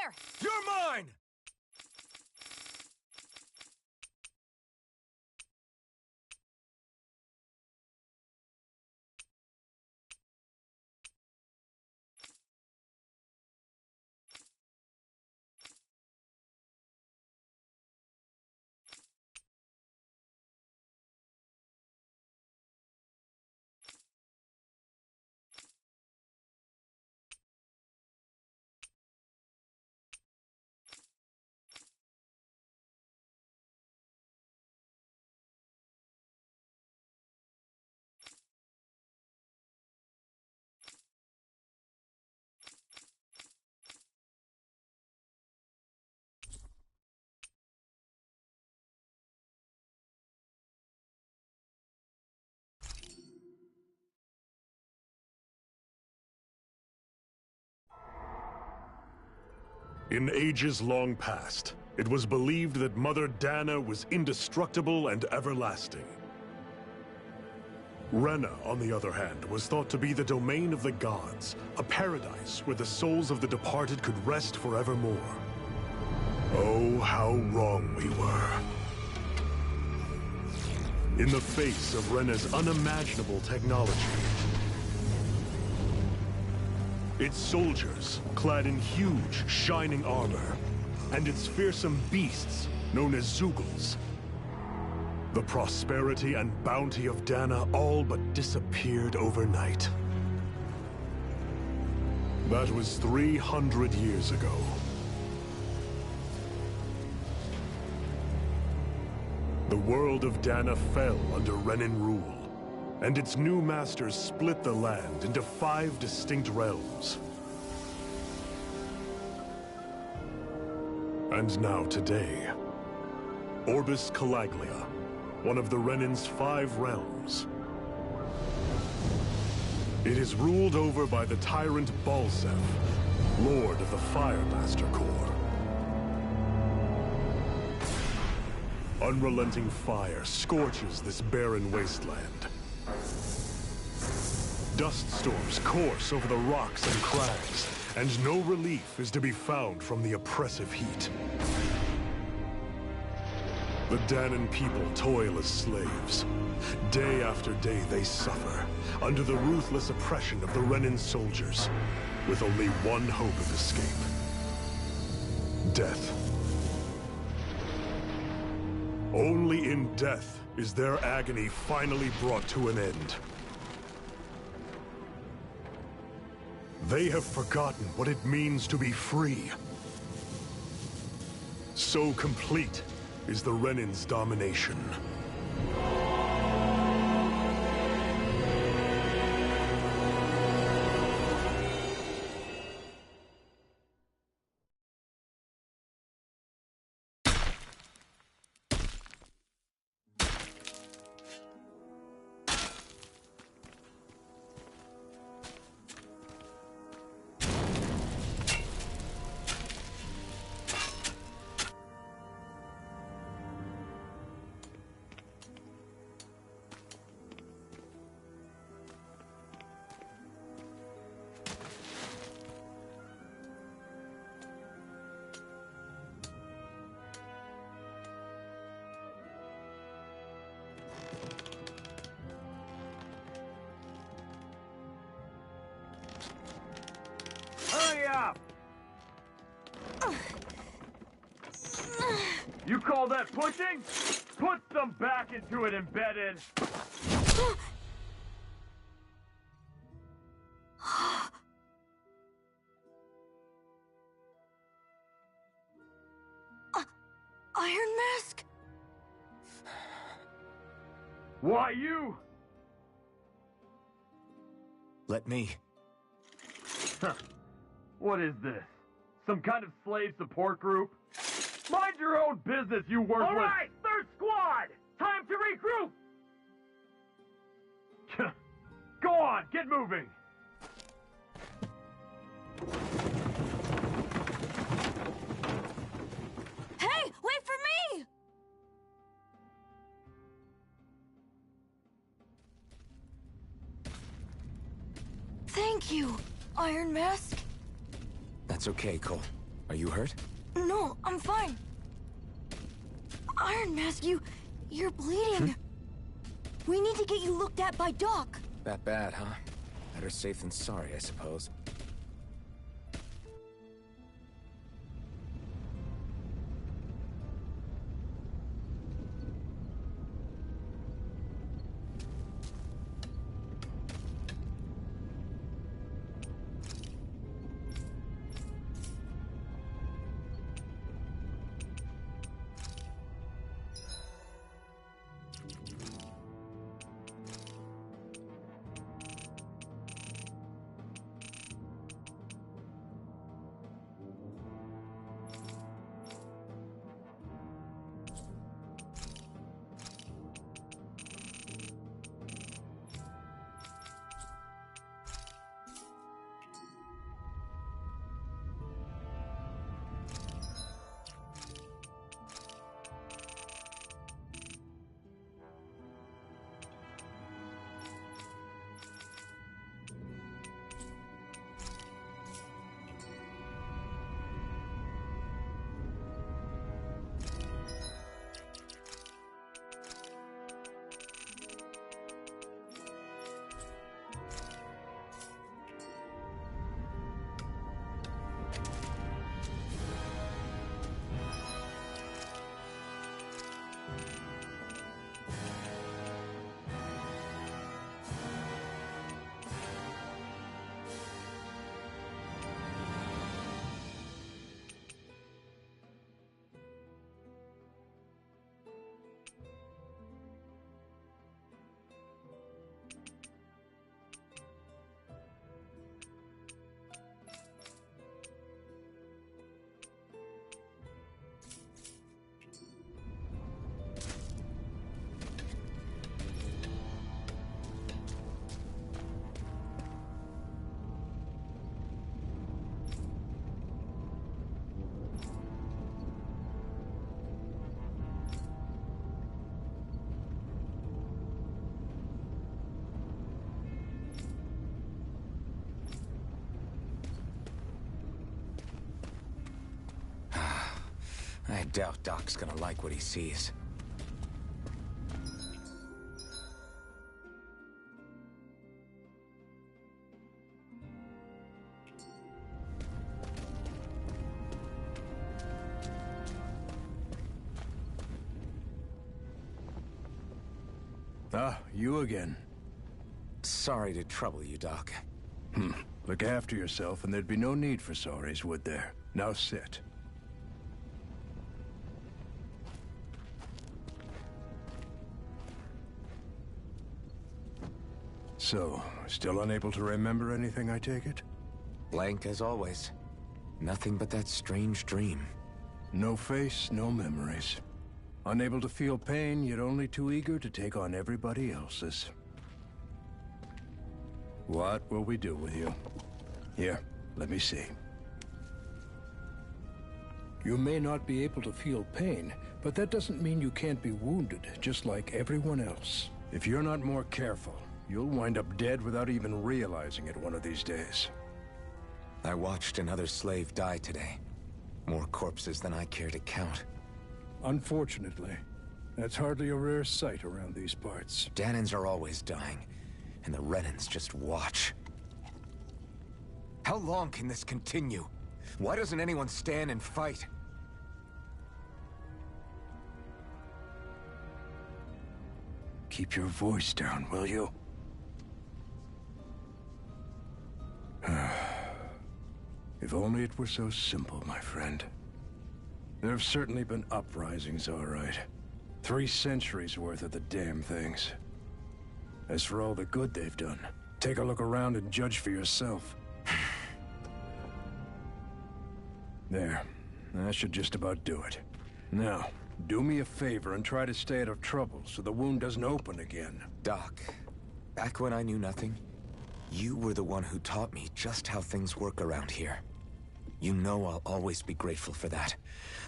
there! You're mine! In ages long past, it was believed that Mother Dana was indestructible and everlasting. Rena, on the other hand, was thought to be the domain of the gods, a paradise where the souls of the departed could rest forevermore. Oh, how wrong we were. In the face of Rena's unimaginable technology, its soldiers, clad in huge, shining armor, and its fearsome beasts, known as Zeugles. The prosperity and bounty of Dana all but disappeared overnight. That was 300 years ago. The world of Dana fell under Renan rule, and its new masters split the land into 5 distinct realms. And now today, Orbis Calaglia, one of the Renan's 5 realms. It is ruled over by the tyrant Balzef, Lord of the Firemaster Corps. Unrelenting fire scorches this barren wasteland. Dust storms course over the rocks and crags, and no relief is to be found from the oppressive heat. The Danan people toil as slaves. Day after day they suffer, under the ruthless oppression of the Renan soldiers, with only one hope of escape: death. Only in death is their agony finally brought to an end. They have forgotten what it means to be free. So complete is the Renan's domination. Hurry up! You call that pushing? Put some back into it, embedded! Iron Mask? Why you? Let me. Huh. What is this? Some kind of slave support group? Mind your own business, you worthless— All right, third squad! Time to regroup! Go on, get moving! Hey, wait for me! Thank you, Iron Mask. That's okay, Cole. Are you hurt? No, I'm fine. Iron Mask, you're bleeding. We need to get you looked at by Doc. That bad, huh? Better safe than sorry, I suppose. I doubt Doc's gonna like what he sees. Ah, you again. Sorry to trouble you, Doc. Look after yourself and there'd be no need for sorries, would there? Now sit. So, still unable to remember anything, I take it? Blank as always. Nothing but that strange dream. No face, no memories. Unable to feel pain, yet only too eager to take on everybody else's. What will we do with you? Here, let me see. You may not be able to feel pain, but that doesn't mean you can't be wounded, just like everyone else. If you're not more careful, you'll wind up dead without even realizing it one of these days. I watched another slave die today. More corpses than I care to count. Unfortunately, that's hardly a rare sight around these parts. Danans are always dying, and the Renans just watch. How long can this continue? Why doesn't anyone stand and fight? Keep your voice down, will you? If only it were so simple, my friend. There have certainly been uprisings, all right. 3 centuries worth of the damn things. As for all the good they've done, take a look around and judge for yourself. There. That should just about do it. Now, do me a favor and try to stay out of trouble so the wound doesn't open again. Doc, back when I knew nothing, you were the one who taught me just how things work around here. You know I'll always be grateful for that.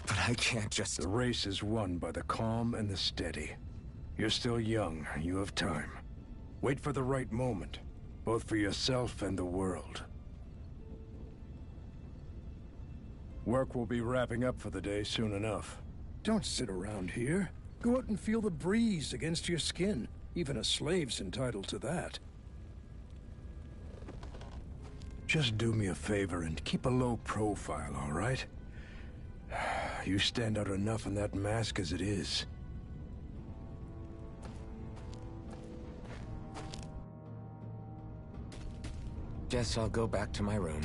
But I can't just... The race is won by the calm and the steady. You're still young. You have time. Wait for the right moment, both for yourself and the world. Work will be wrapping up for the day soon enough. Don't sit around here. Go out and feel the breeze against your skin. Even a slave's entitled to that. Just do me a favor and keep a low profile, all right? You stand out enough in that mask as it is. Guess I'll go back to my room.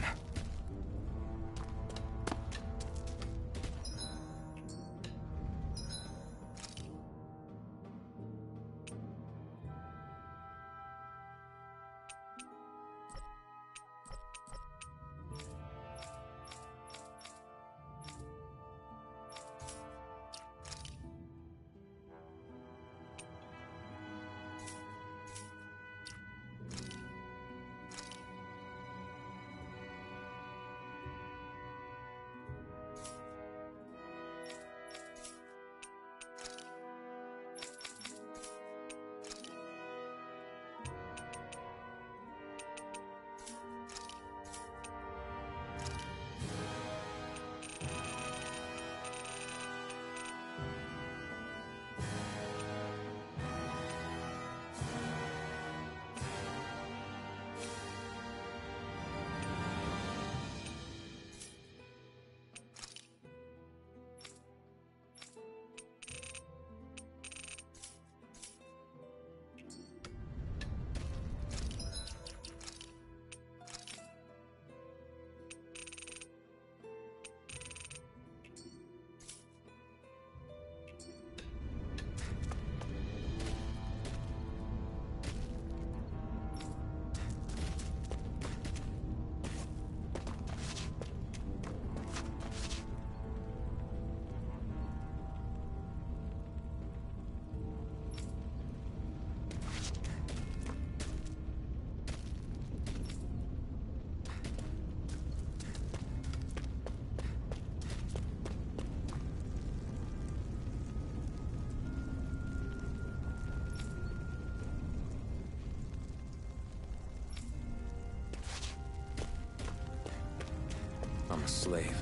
I'm a slave,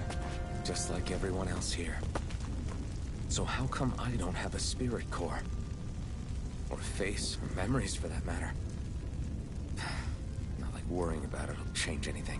just like everyone else here. So how come I don't have a spirit core? Or a face, or memories for that matter? Not like worrying about it'll change anything.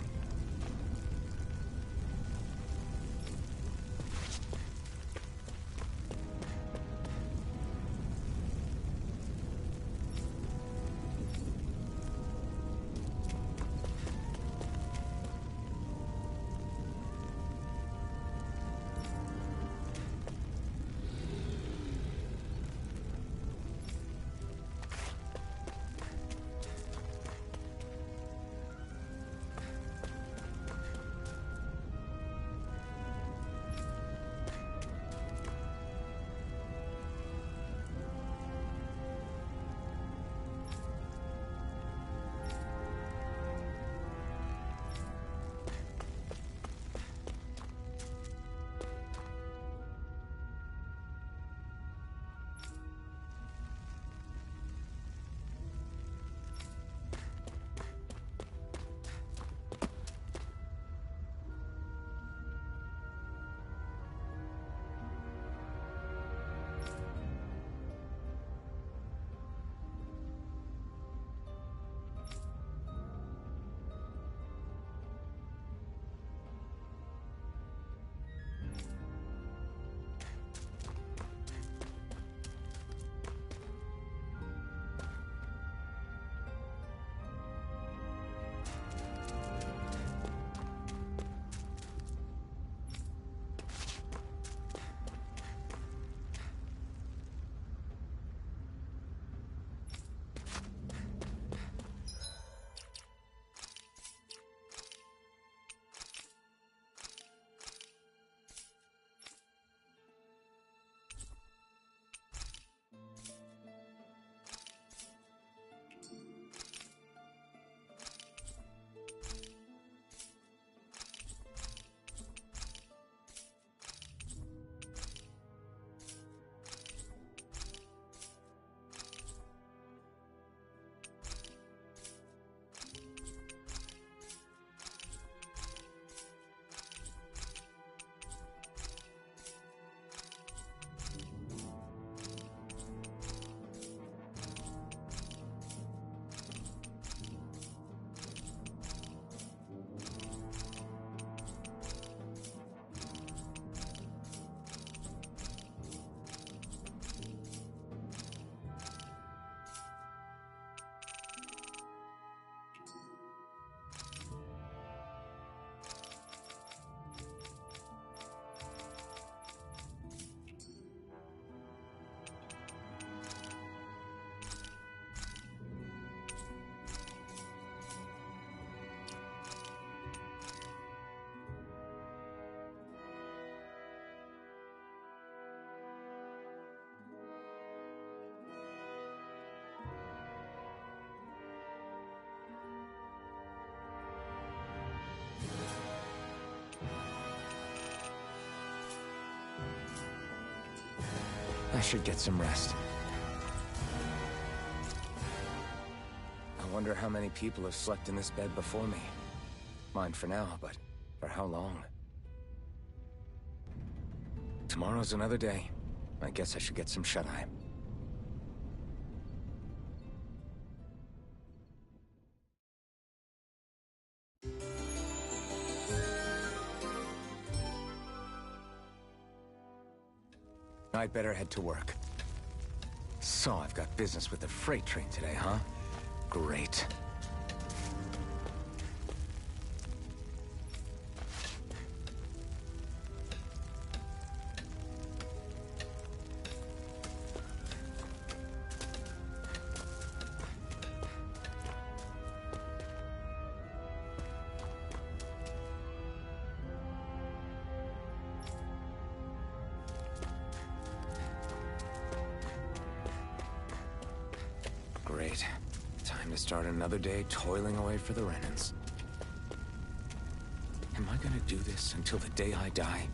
I should get some rest. I wonder how many people have slept in this bed before me. Mine for now, but for how long? Tomorrow's another day. I guess I should get some shut-eye. I'd better head to work. So, I've got business with the freight train today, huh? Great. Great. Time to start another day toiling away for the Renans. Am I gonna do this until the day I die?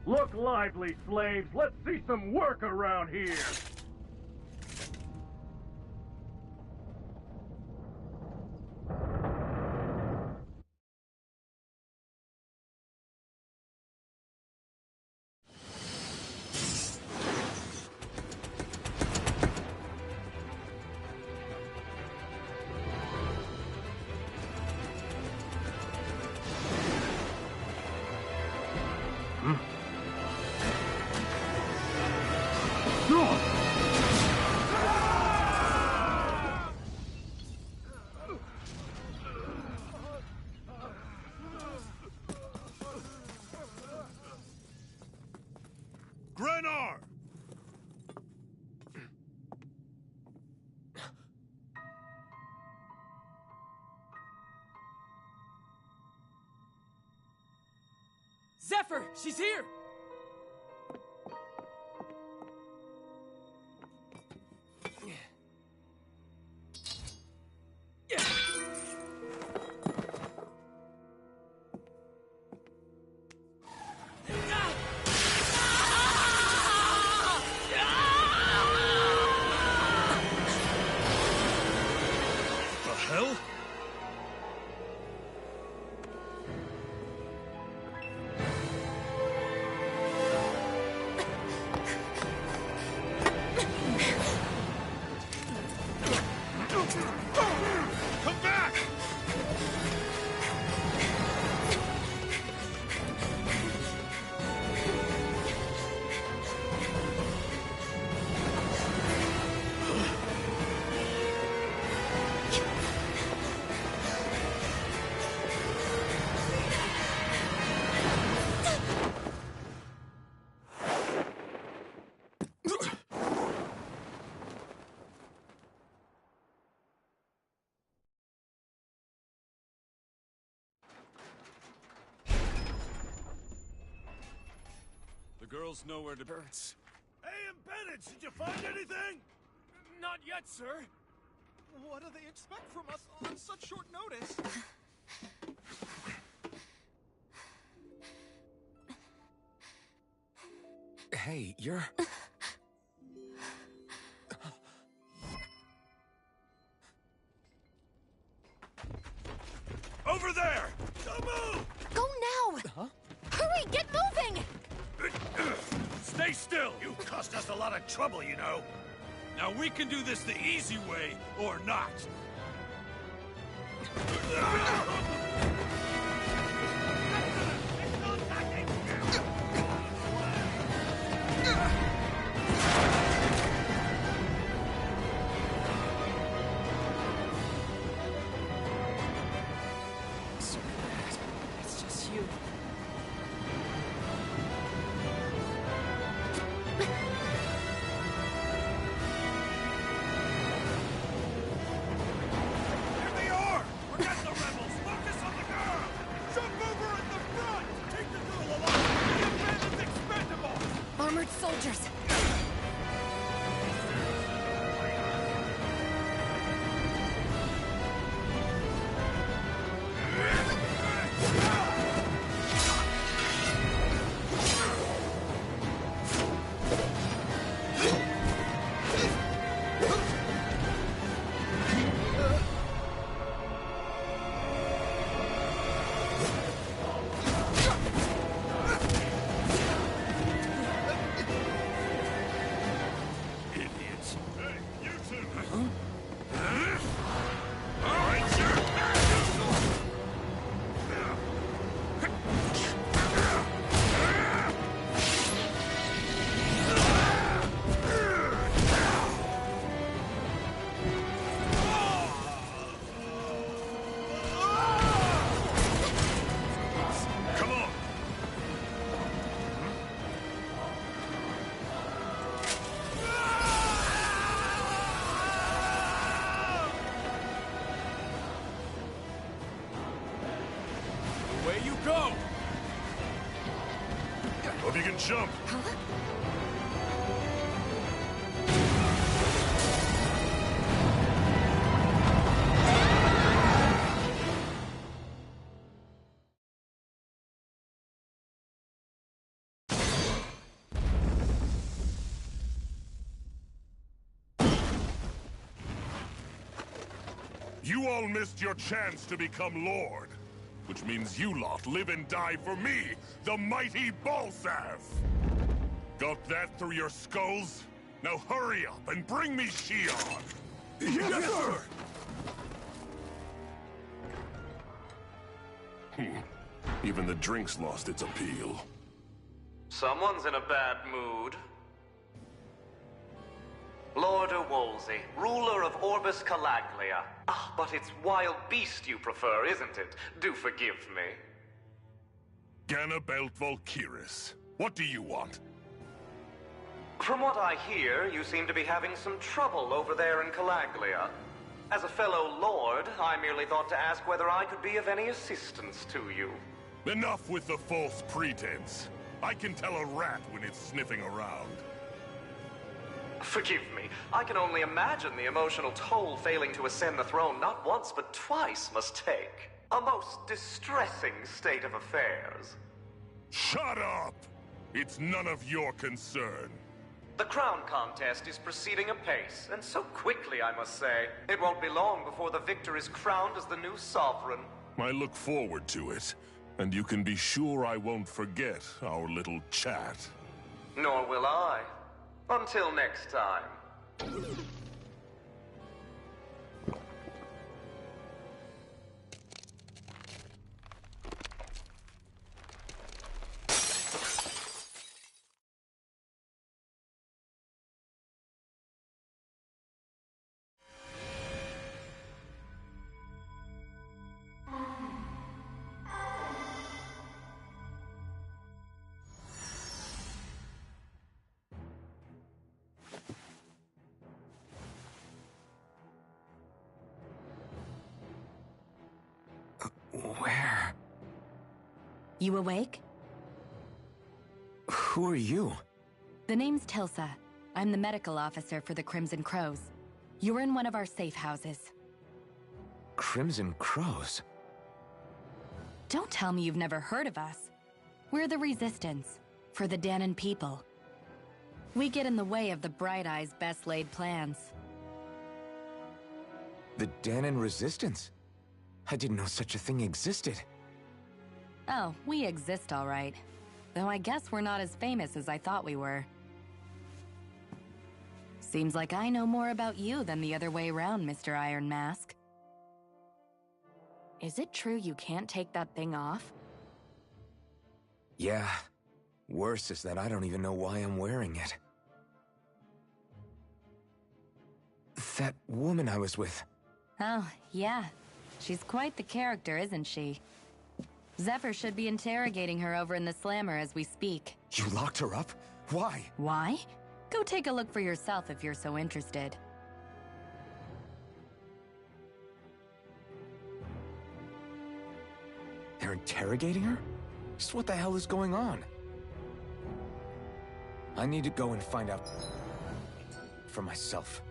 Look lively, slaves! Let's see some work around here! Grenar! Zephyr! She's here! The hell? Come back! The girls know where to... Hurts. Hey, Bennett, did you find anything? Not yet, sir. What do they expect from us on such short notice? Hey, you're... Over there! Don't move! Go now! Huh? Hurry, get moving! Stay still! You cost us a lot of trouble, you know. Now we can do this the easy way, or not. It's just you. Here they are! Forget the rebels! Focus on the girl! Jump over at the front! Take the girl alive! The bandit's expendable! Armored soldiers! Idiots! Hey, you two! All right, sir! Come on! Away you go! Hope you can jump! You all missed your chance to become Lord. Which means you lot live and die for me, the mighty Balsav! Got that through your skulls? Now hurry up and bring me Shion! Yes, sir! Even the drink's lost its appeal. Someone's in a bad mood. Lord Wolsey, ruler of Orbis Calaglia. Ah, but it's wild beast you prefer, isn't it? Do forgive me. Ganabelt Volkiris, what do you want? From what I hear, you seem to be having some trouble over there in Calaglia. As a fellow lord, I merely thought to ask whether I could be of any assistance to you. Enough with the false pretense. I can tell a rat when it's sniffing around. Forgive me, I can only imagine the emotional toll failing to ascend the throne not once but twice must take. A most distressing state of affairs. Shut up! It's none of your concern. The crown contest is proceeding apace, and so quickly, I must say. It won't be long before the victor is crowned as the new sovereign. I look forward to it, and you can be sure I won't forget our little chat. Nor will I. Until next time. Where? You awake? Who are you? The name's Tilsa. I'm the medical officer for the Crimson Crows. You're in one of our safe houses. Crimson Crows? Don't tell me you've never heard of us. We're the Resistance, for the Danon people. We get in the way of the Bright Eyes' best-laid plans. The Danon Resistance? I didn't know such a thing existed. Oh, we exist all right. Though I guess we're not as famous as I thought we were. Seems like I know more about you than the other way around, Mr. Iron Mask. Is it true you can't take that thing off? Yeah. Worse is that I don't even know why I'm wearing it. That woman I was with. Oh, yeah. She's quite the character, isn't she? Zephyr should be interrogating her over in the Slammer as we speak. You locked her up? Why? Why? Go take a look for yourself if you're so interested. They're interrogating her? Just what the hell is going on? I need to go and find out for myself.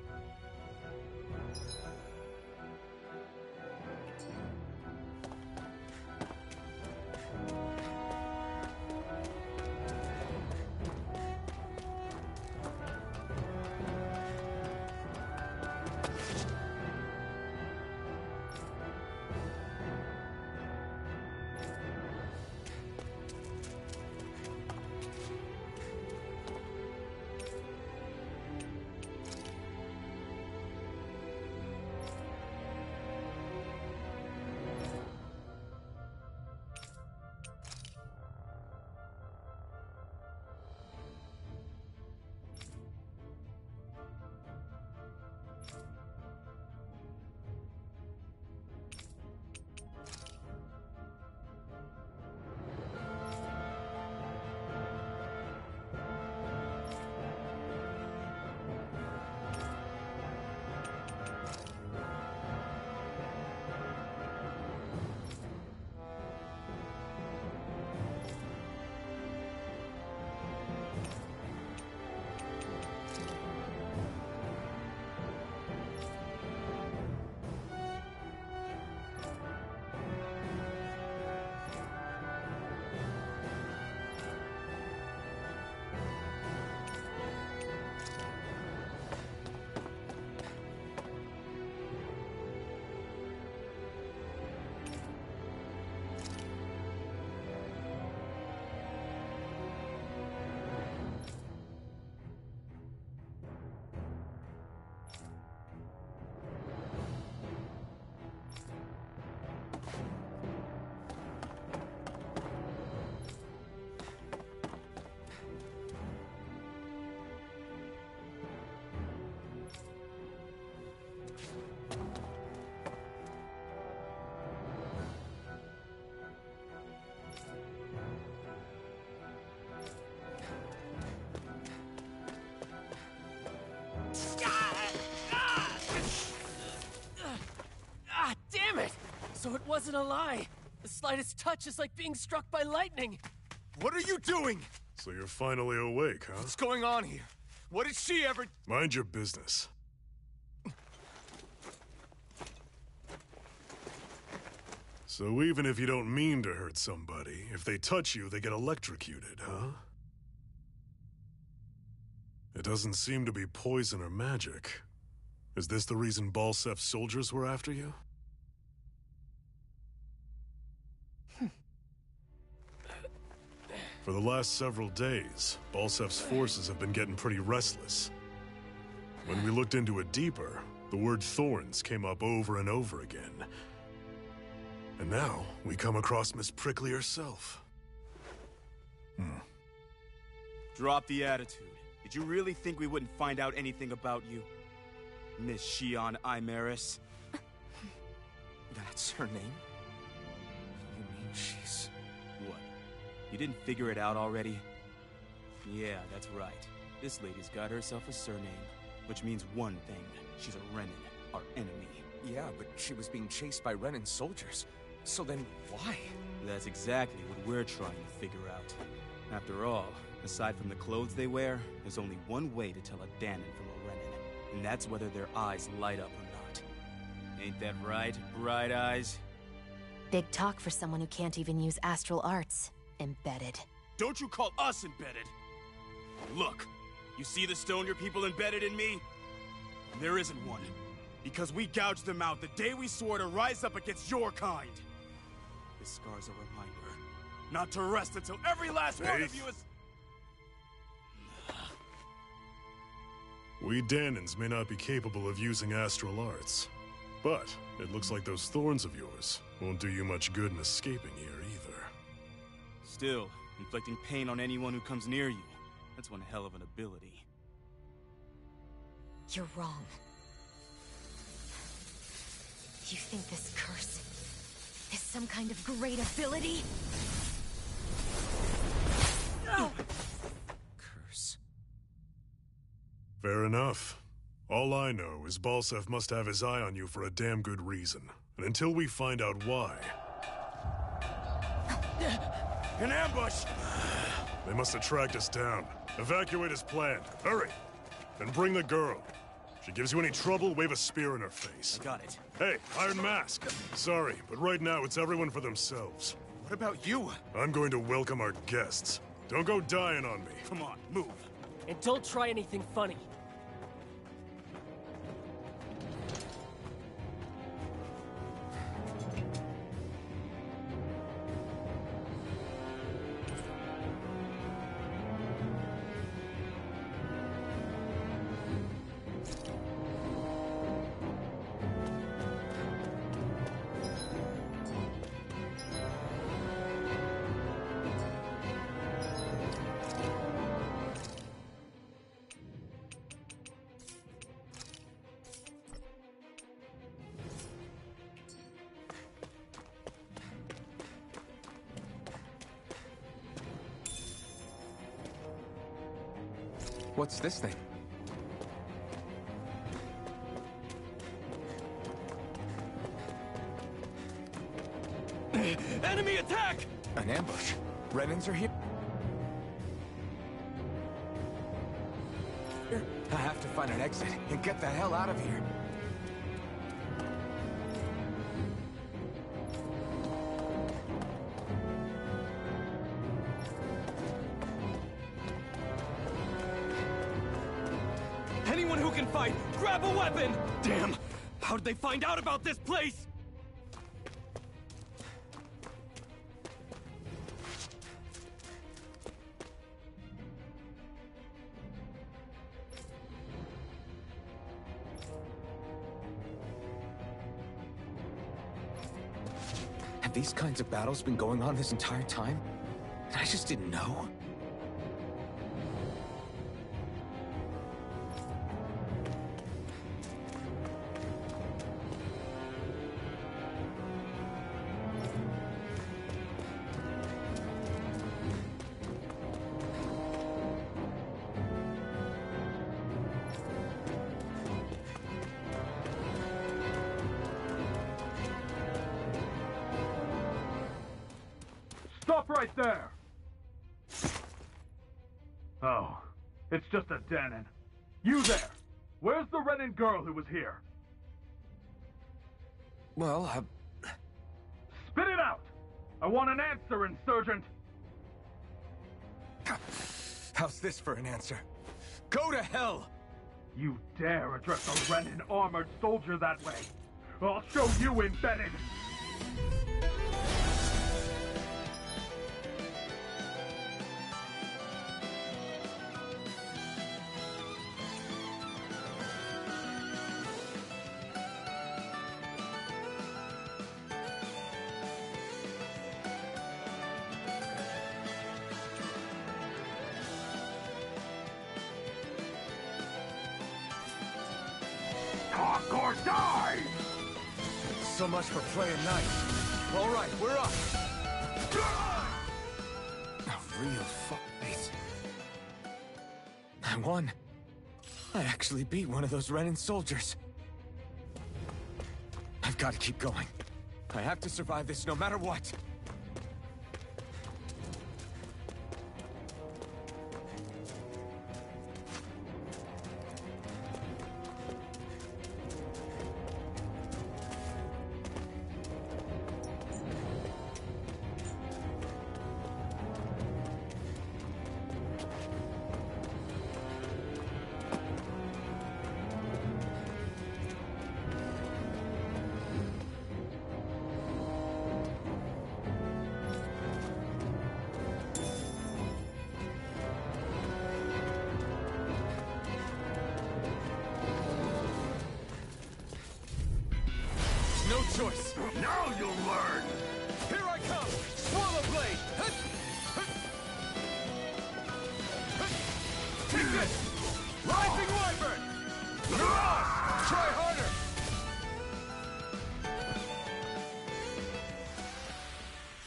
Damn it! So it wasn't a lie. The slightest touch is like being struck by lightning. What are you doing? So you're finally awake, huh? What's going on here? What did she ever... Mind your business. So even if you don't mean to hurt somebody, if they touch you, they get electrocuted, huh? It doesn't seem to be poison or magic. Is this the reason Balsef's soldiers were after you? For the last several days, Balsef's forces have been getting pretty restless. When we looked into it deeper, the word thorns came up over and over again. And now, we come across Miss Prickly herself. Drop the attitude. Did you really think we wouldn't find out anything about you? Miss Shion Imaris? That's her name? You mean she's... What? You didn't figure it out already? Yeah, that's right. This lady's got herself a surname, which means one thing. She's a Renin, our enemy. Yeah, but she was being chased by Renin soldiers. So then, why? That's exactly what we're trying to figure out. After all, aside from the clothes they wear, there's only one way to tell a Danon from a Renin. And that's whether their eyes light up or not. Ain't that right, Bright Eyes? Big talk for someone who can't even use astral arts. Embedded. Don't you call us embedded! Look, you see the stone your people embedded in me? There isn't one. Because we gouged them out the day we swore to rise up against your kind. This scar's a reminder, not to rest until every last one of you is... We Danans may not be capable of using astral arts, but it looks like those thorns of yours won't do you much good in escaping here either. Still, inflicting pain on anyone who comes near you, that's one hell of an ability. You're wrong. You think this curse is some kind of great ability? No! Curse. Fair enough. All I know is Balsef must have his eye on you for a damn good reason. And until we find out why... An ambush! They must have tracked us down. Evacuate as planned. Hurry! And bring the girl. If she gives you any trouble, wave a spear in her face. I got it. Hey, Iron Mask. Sorry, but right now it's everyone for themselves. What about you? I'm going to welcome our guests. Don't go dying on me. Come on, move. And don't try anything funny. What's this thing? Enemy attack! An ambush. Renans are here. I have to find an exit and get the hell out of here. Anyone who can fight, grab a weapon! Damn! How did they find out about this place? Have these kinds of battles been going on this entire time? And I just didn't know? Stop right there! Oh, it's just a Danon. You there! Where's the Renin girl who was here? Well, Spit it out! I want an answer, Insurgent! how's this for an answer? Go to hell! You dare address a Renin armored soldier that way? I'll show you, Embedded! Talk or die! So much for playing nice. All right, we're up. A real face. I won. I actually beat one of those Renin soldiers. I've got to keep going. I have to survive this no matter what.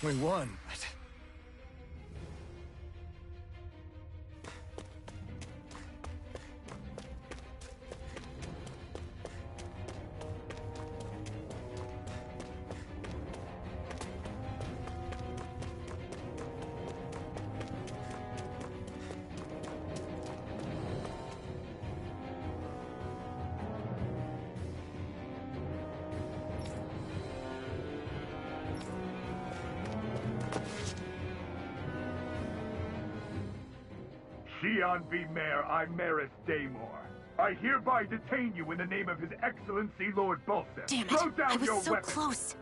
We won, but... Shion V. Mayor Imaris Daymore. I hereby detain you in the name of His Excellency Lord Bolster. Damn it! Throw down I was your so weapon. close.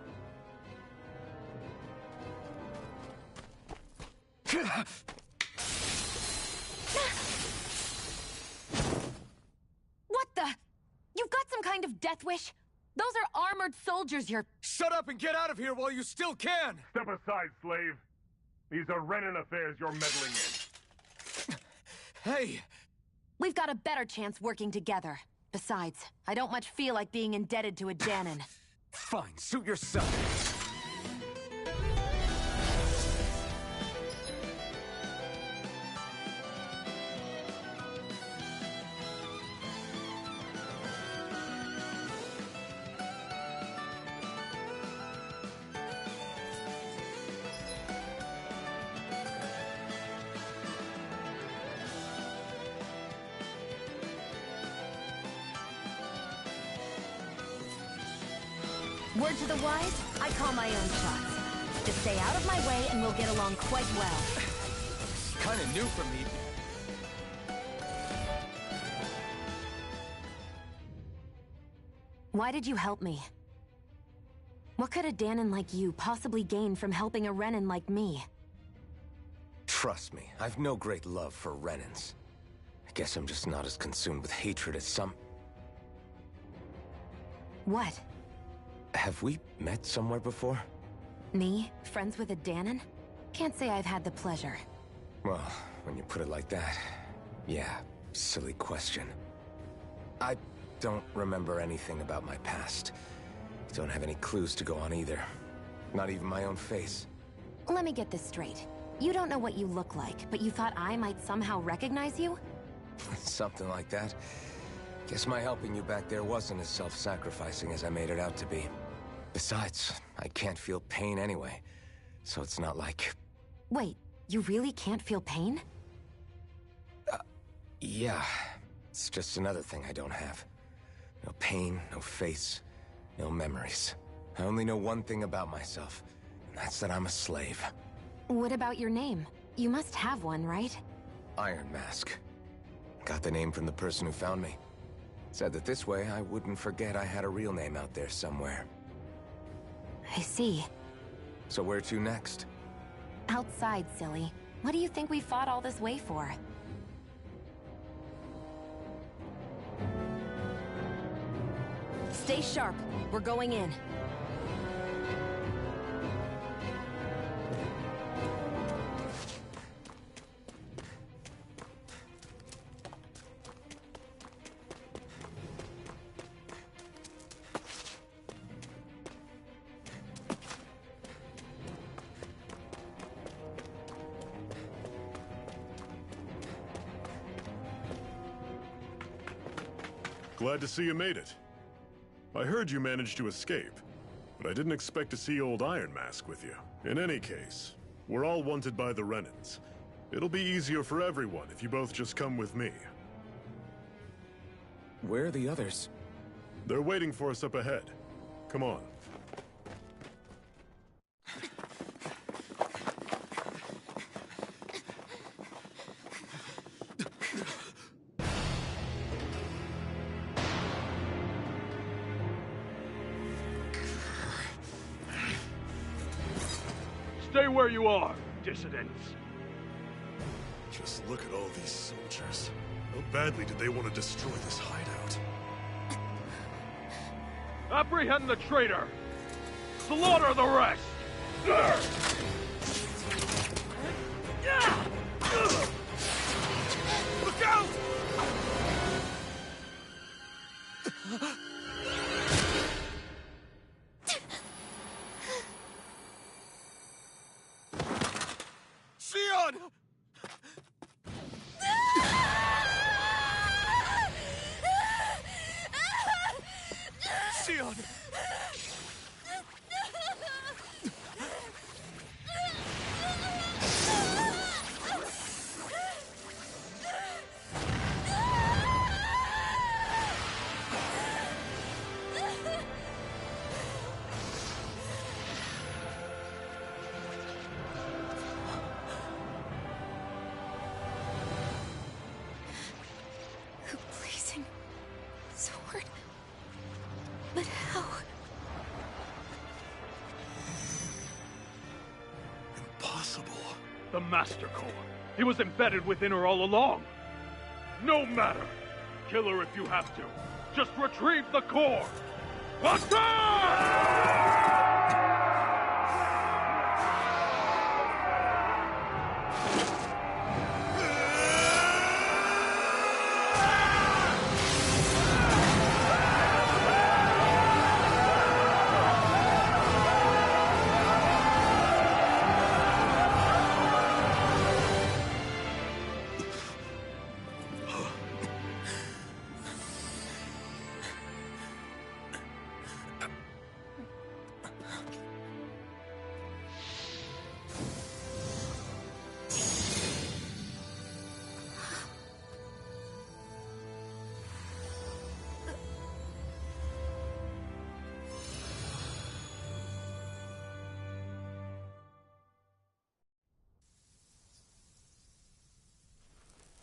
What the? You've got some kind of death wish? Those are armored soldiers you're... Shut up and get out of here while you still can! Step aside, slave. These are Renan affairs you're meddling in. Hey! We've got a better chance working together. Besides, I don't much feel like being indebted to a Danon. Fine, suit yourself. Word to the wise, I call my own shots. Just stay out of my way and we'll get along quite well. Kinda new for me. Why did you help me? What could a Danon like you possibly gain from helping a Renan like me? Trust me, I've no great love for Renans. I guess I'm just not as consumed with hatred as some... What? Have we met somewhere before? Me? Friends with a Danon? Can't say I've had the pleasure. Well, when you put it like that, yeah, silly question. I don't remember anything about my past. Don't have any clues to go on either. Not even my own face. Let me get this straight. You don't know what you look like, but you thought I might somehow recognize you? Something like that. Guess my helping you back there wasn't as self-sacrificing as I made it out to be. Besides, I can't feel pain anyway, so it's not like... Wait, you really can't feel pain? Yeah. It's just another thing I don't have. No pain, no face, no memories. I only know one thing about myself, and that's that I'm a slave. What about your name? You must have one, right? Iron Mask. Got the name from the person who found me. Said that this way I wouldn't forget I had a real name out there somewhere. I see. So where to next? Outside, silly. What do you think we fought all this way for? Stay sharp. We're going in. Glad to see you made it. I heard you managed to escape, but I didn't expect to see old Iron Mask with you. In any case, we're all wanted by the Renans. It'll be easier for everyone if you both just come with me. Where are the others? They're waiting for us up ahead. Come on. Stay where you are, dissidents. Just look at all these soldiers. How badly did they want to destroy this hideout? Apprehend the traitor! Slaughter the rest! Look out! Sion! Sion! A blazing sword? But how? Impossible. The Master Core. He was embedded within her all along. No matter. Kill her if you have to. Just retrieve the core. Attack!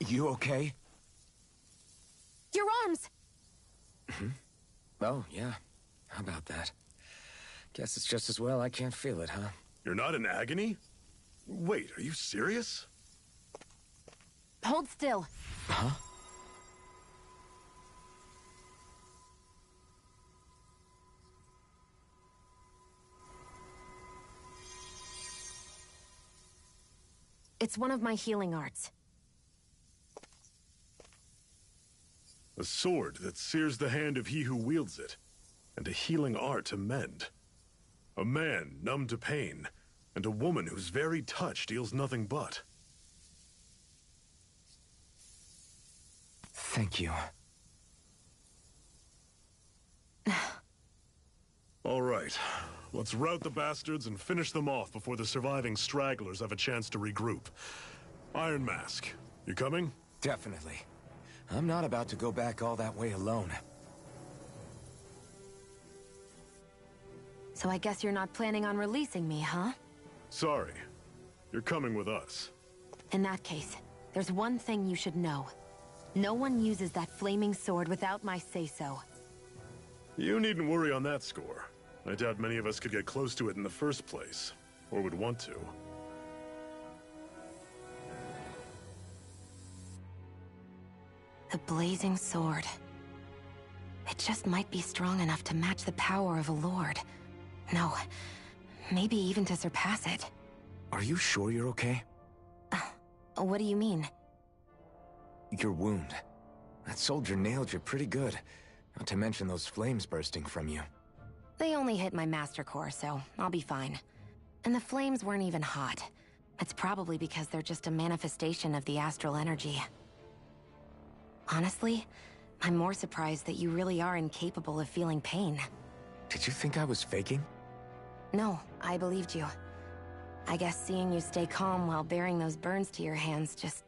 You okay? Your arms! Oh, yeah. How about that? Guess it's just as well I can't feel it, huh? You're not in agony? Wait, are you serious? Hold still. Huh? It's one of my healing arts. A sword that sears the hand of he who wields it, and a healing art to mend. A man numb to pain, and a woman whose very touch deals nothing but. Thank you. All right, let's rout the bastards and finish them off before the surviving stragglers have a chance to regroup. Iron Mask, you coming? Definitely. I'm not about to go back all that way alone. So I guess you're not planning on releasing me, huh? Sorry. You're coming with us. In that case, there's one thing you should know. No one uses that flaming sword without my say-so. You needn't worry on that score. I doubt many of us could get close to it in the first place, or would want to. The blazing sword. It just might be strong enough to match the power of a lord. No, maybe even to surpass it. Are you sure you're okay? What do you mean? Your wound. That soldier nailed you pretty good. Not to mention those flames bursting from you. They only hit my master core, so I'll be fine. And the flames weren't even hot. It's probably because they're just a manifestation of the astral energy. Honestly, I'm more surprised that you really are incapable of feeling pain. Did you think I was faking? No, I believed you. I guess seeing you stay calm while bearing those burns to your hands just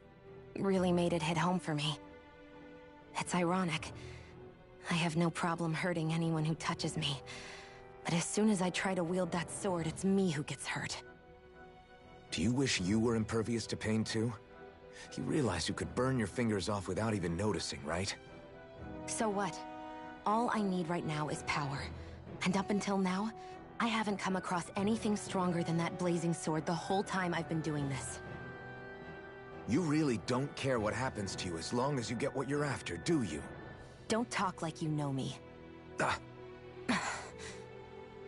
really made it hit home for me. It's ironic. I have no problem hurting anyone who touches me. But as soon as I try to wield that sword, it's me who gets hurt. Do you wish you were impervious to pain too? You realize you could burn your fingers off without even noticing, right? So what? All I need right now is power. And up until now, I haven't come across anything stronger than that blazing sword the whole time I've been doing this. You really don't care what happens to you as long as you get what you're after, do you? Don't talk like you know me.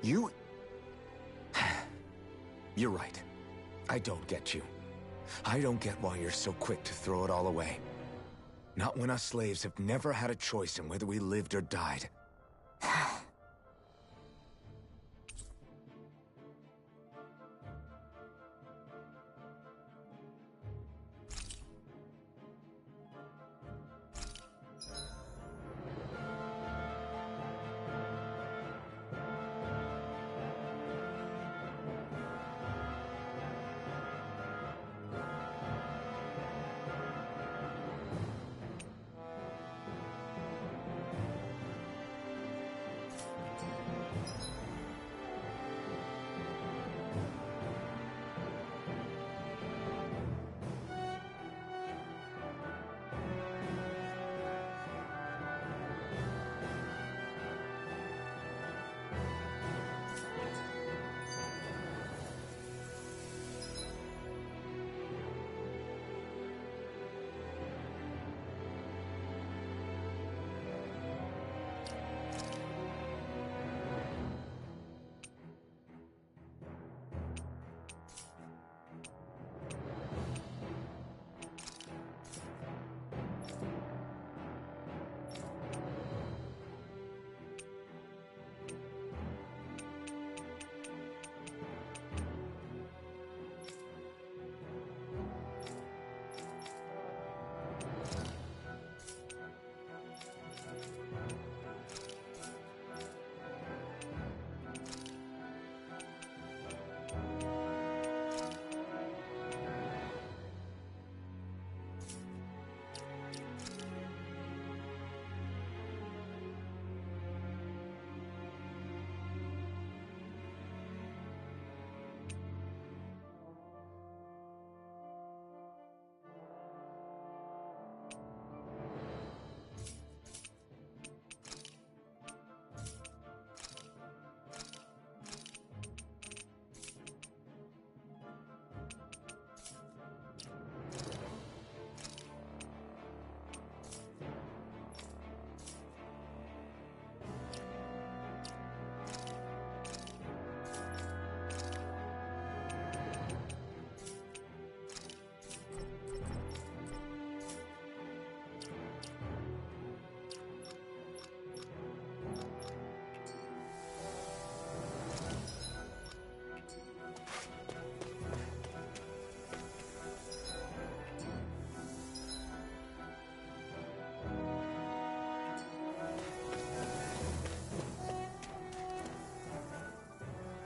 You... You're right. I don't get you. I don't get why you're so quick to throw it all away. Not when us slaves have never had a choice in whether we lived or died.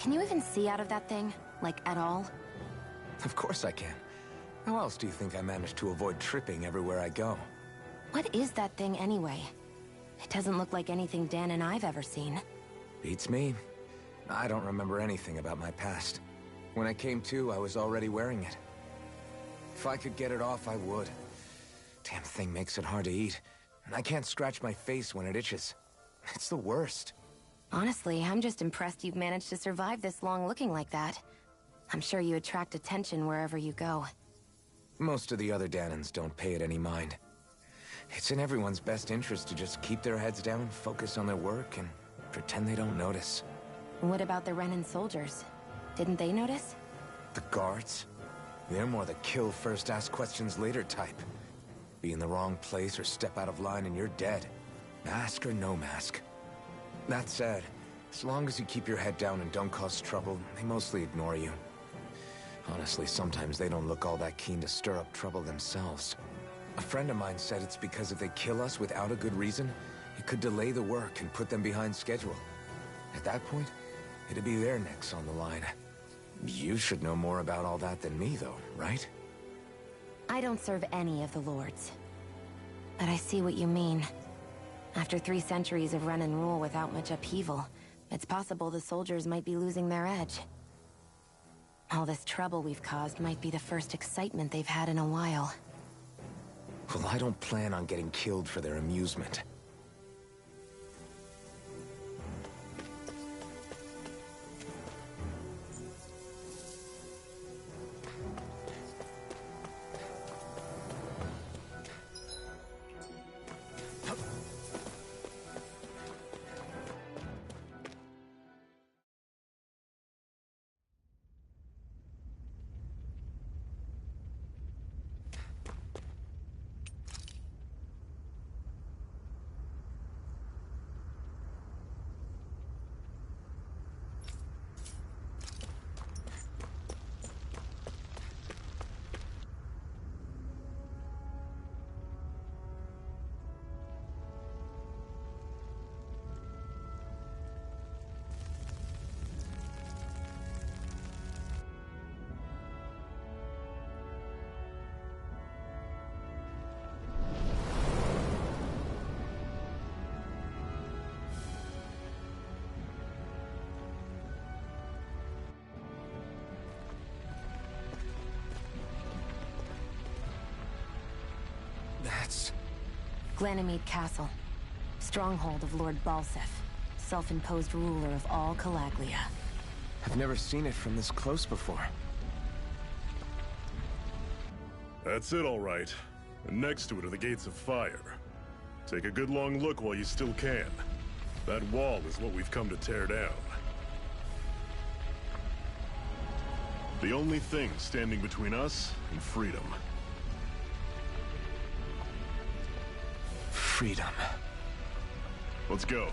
Can you even see out of that thing? Like, at all? Of course I can. How else do you think I managed to avoid tripping everywhere I go? What is that thing anyway? It doesn't look like anything Dan and I've ever seen. Beats me. I don't remember anything about my past. When I came to, I was already wearing it. If I could get it off, I would. Damn thing makes it hard to eat. And I can't scratch my face when it itches. It's the worst. Honestly, I'm just impressed you've managed to survive this long looking like that. I'm sure you attract attention wherever you go. Most of the other Danans don't pay it any mind. It's in everyone's best interest to just keep their heads down, focus on their work, and pretend they don't notice. What about the Renan soldiers? Didn't they notice? The guards? They're more the kill first, ask questions later type. Be in the wrong place or step out of line and you're dead. Mask or no mask. That said, as long as you keep your head down and don't cause trouble, they mostly ignore you. Honestly, sometimes they don't look all that keen to stir up trouble themselves. A friend of mine said it's because if they kill us without a good reason, it could delay the work and put them behind schedule. At that point, it'd be their necks on the line. You should know more about all that than me, though, right? I don't serve any of the lords. But I see what you mean. After 3 centuries of Renan rule without much upheaval, it's possible the soldiers might be losing their edge. All this trouble we've caused might be the first excitement they've had in a while. Well, I don't plan on getting killed for their amusement. That's... Glanamede Castle. Stronghold of Lord Balsef. Self-imposed ruler of all Calaglia. I've never seen it from this close before. That's it, all right. And next to it are the Gates of Fire. Take a good long look while you still can. That wall is what we've come to tear down. The only thing standing between us and freedom. Freedom. Let's go.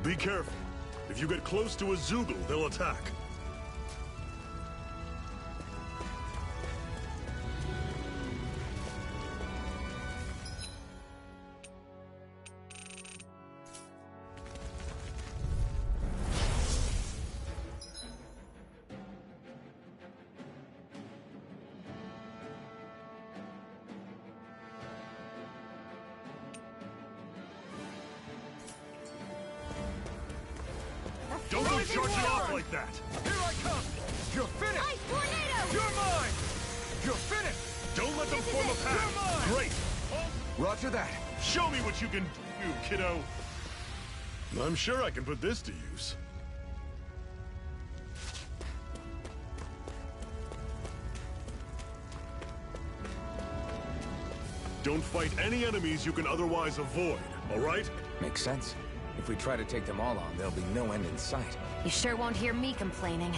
Be careful. If you get close to a Zoogle, they'll attack. Don't go charging off like that! Here I come! You're finished! Ice tornado! You're mine! You're finished! Don't let them form a pack! Great! Roger that. Show me what you can do, kiddo! I'm sure I can put this to use. Don't fight any enemies you can otherwise avoid, all right? Makes sense. If we try to take them all on, there'll be no end in sight. You sure won't hear me complaining.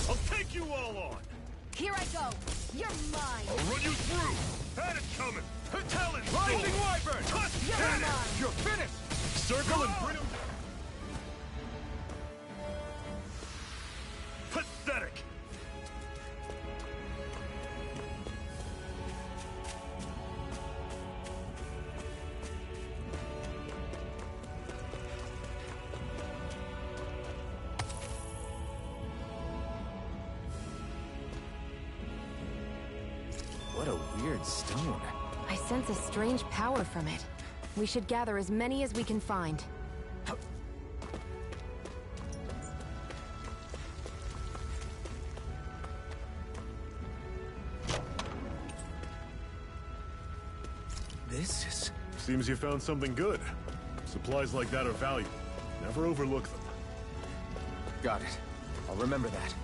I'll take you all on! Here I go! You're mine! I'll run you through! Had it coming! Talon! Rising Wyvern! Cut! You're Cannon! mine! You're finished! Circle and bring him... Pathetic! What a weird stone. I sense a strange power from it. We should gather as many as we can find. This is... Seems you found something good. Supplies like that are valuable. Never overlook them. Got it. I'll remember that.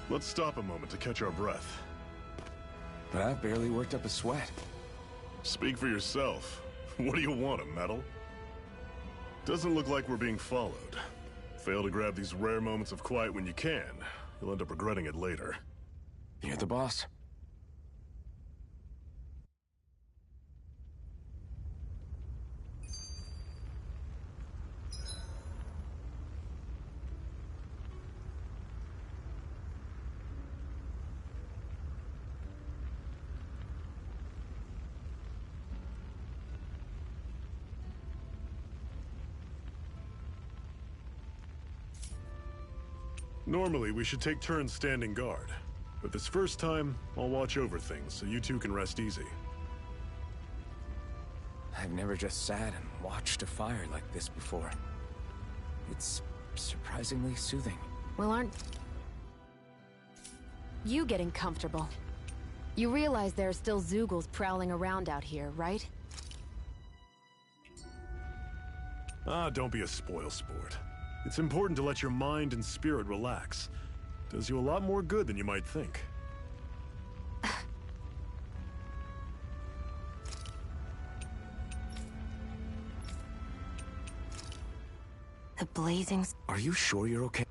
Let's stop a moment to catch our breath. But I've barely worked up a sweat. Speak for yourself. What do you want, a medal? Doesn't look like we're being followed. Fail to grab these rare moments of quiet when you can, you'll end up regretting it later. You're the boss. Normally, we should take turns standing guard. But this first time, I'll watch over things so you two can rest easy. I've never just sat and watched a fire like this before. It's surprisingly soothing. Well, aren't you getting comfortable? You realize there are still Zeugles prowling around out here, right? Ah, don't be a spoil sport. It's important to let your mind and spirit relax. Does you a lot more good than you might think. The blazing... Are you sure you're okay?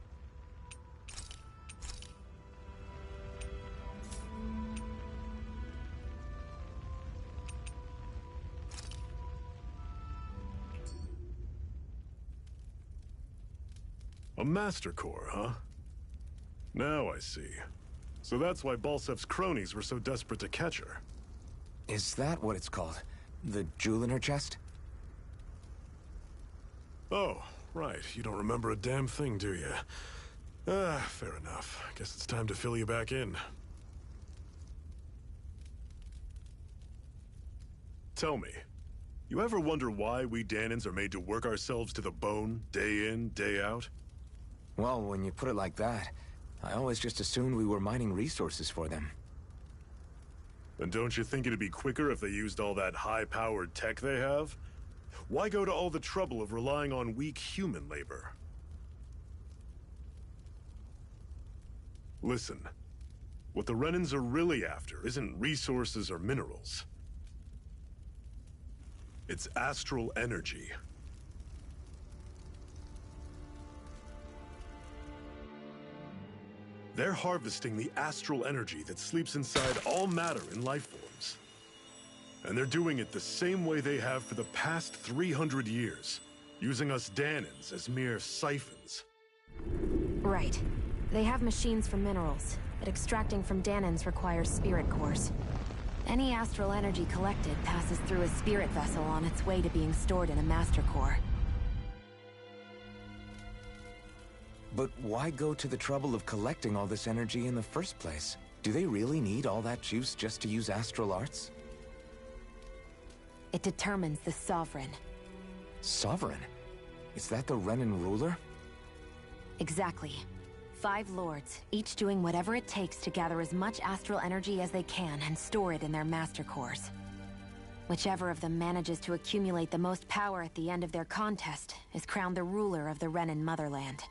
A Master Core, huh? Now I see. So that's why Balsef's cronies were so desperate to catch her. Is that what it's called? The jewel in her chest? Oh, right. You don't remember a damn thing, do you? Ah, fair enough. Guess it's time to fill you back in. Tell me, you ever wonder why we Danans are made to work ourselves to the bone, day in, day out? Well, when you put it like that, I always just assumed we were mining resources for them. And don't you think it'd be quicker if they used all that high-powered tech they have? Why go to all the trouble of relying on weak human labor? Listen, what the Renans are really after isn't resources or minerals. It's astral energy. They're harvesting the astral energy that sleeps inside all matter in life forms. And they're doing it the same way they have for the past 300 years, using us Danans as mere siphons. Right. They have machines for minerals, but extracting from Danans requires spirit cores. Any astral energy collected passes through a spirit vessel on its way to being stored in a master core. But why go to the trouble of collecting all this energy in the first place? Do they really need all that juice just to use astral arts? It determines the Sovereign. Sovereign? Is that the Renan ruler? Exactly. 5 lords, each doing whatever it takes to gather as much astral energy as they can and store it in their master cores. Whichever of them manages to accumulate the most power at the end of their contest is crowned the ruler of the Renan motherland.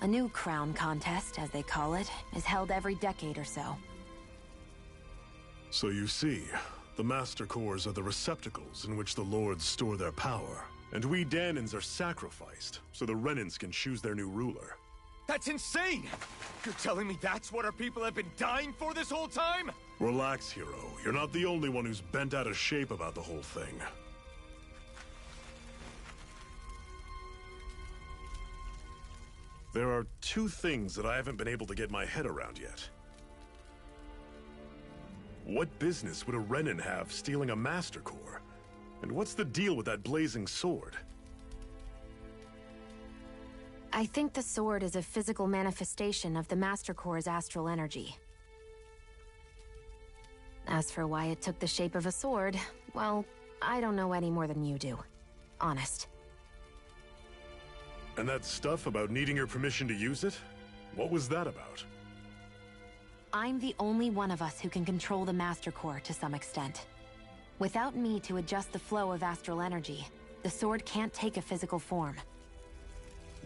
A new crown contest, as they call it, is held every decade or so. So you see, The Master Cores are the receptacles in which the Lords store their power. And we Danans are sacrificed, so the Renans can choose their new ruler. That's insane! You're telling me that's what our people have been dying for this whole time? Relax, hero. You're not the only one who's bent out of shape about the whole thing. There are two things that I haven't been able to get my head around yet. What business would a Renan have stealing a Master Core? And what's the deal with that blazing sword? I think the sword is a physical manifestation of the Master Core's astral energy. As for why it took the shape of a sword, well, I don't know any more than you do. Honest. And that stuff about needing your permission to use it? What was that about? I'm the only one of us who can control the Master Core to some extent. Without me to adjust the flow of astral energy, the sword can't take a physical form.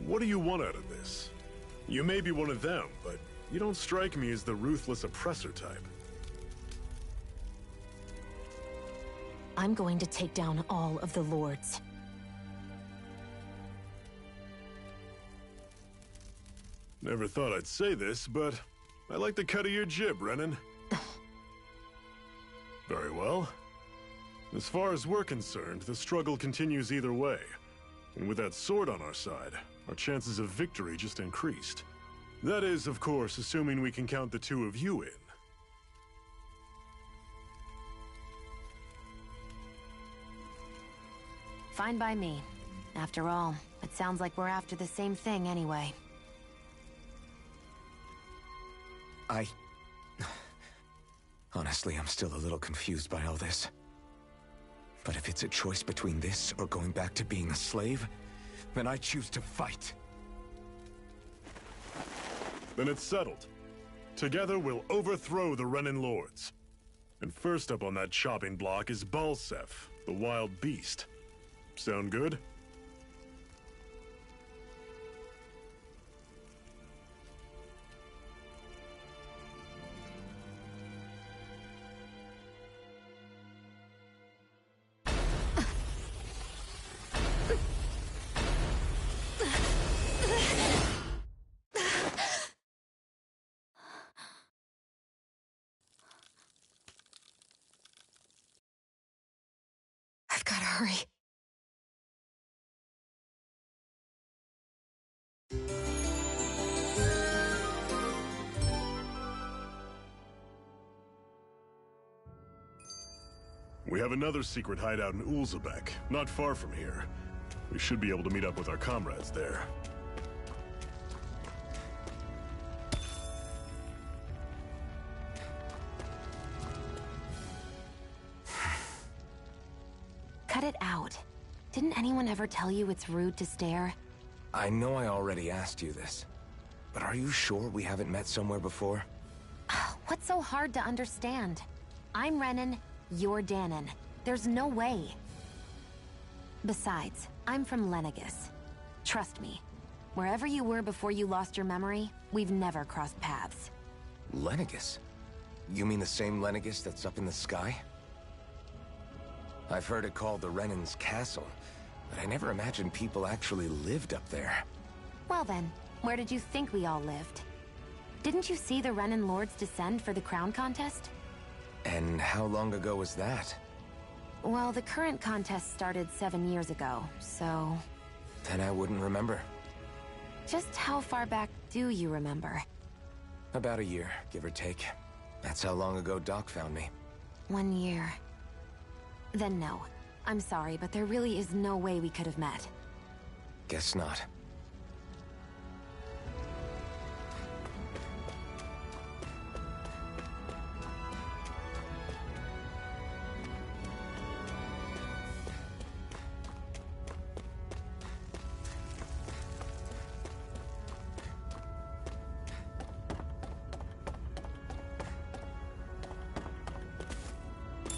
What do you want out of this? You may be one of them, but you don't strike me as the ruthless oppressor type. I'm going to take down all of the Lords. Never thought I'd say this, but I like the cut of your jib, Renan. Very well. As far as we're concerned, the struggle continues either way. And with that sword on our side, our chances of victory just increased. That is, of course, assuming we can count the two of you in. Fine by me. After all, it sounds like we're after the same thing anyway. Honestly, I'm still a little confused by all this. But if it's a choice between this or going back to being a slave, then I choose to fight. Then it's settled. Together we'll overthrow the Renan Lords. And first up on that chopping block is Balsef, the wild beast. Sound good? I've gotta hurry. We have another secret hideout in Ulzebek, not far from here. We should be able to meet up with our comrades there. Cut it out. Didn't anyone ever tell you it's rude to stare? I know I already asked you this, but are you sure we haven't met somewhere before? What's so hard to understand? I'm Renan, you're Danon. There's no way. Besides, I'm from Lenegis. Trust me, wherever you were before you lost your memory, we've never crossed paths. Lenegis? You mean the same Lenegis that's up in the sky? I've heard it called the Renan's Castle, but I never imagined people actually lived up there. Well then, where did you think we all lived? Didn't you see the Renan Lords descend for the crown contest? And how long ago was that? Well, the current contest started 7 years ago, so... Then I wouldn't remember. Just how far back do you remember? About a year, give or take. That's how long ago Doc found me. 1 year. Then no. I'm sorry, but there really is no way we could have met. Guess not.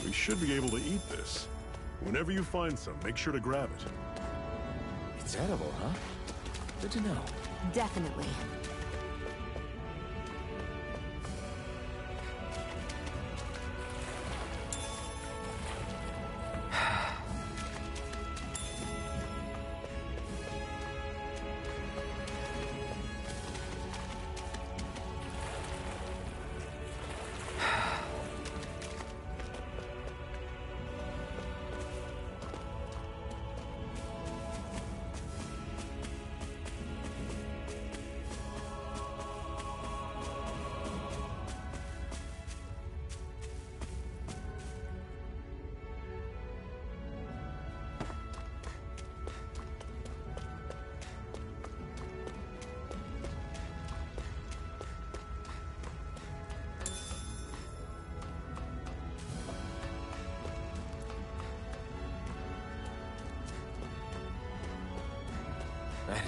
We should be able to eat this. Whenever you find some, make sure to grab it. It's edible, huh? Good to know. Definitely.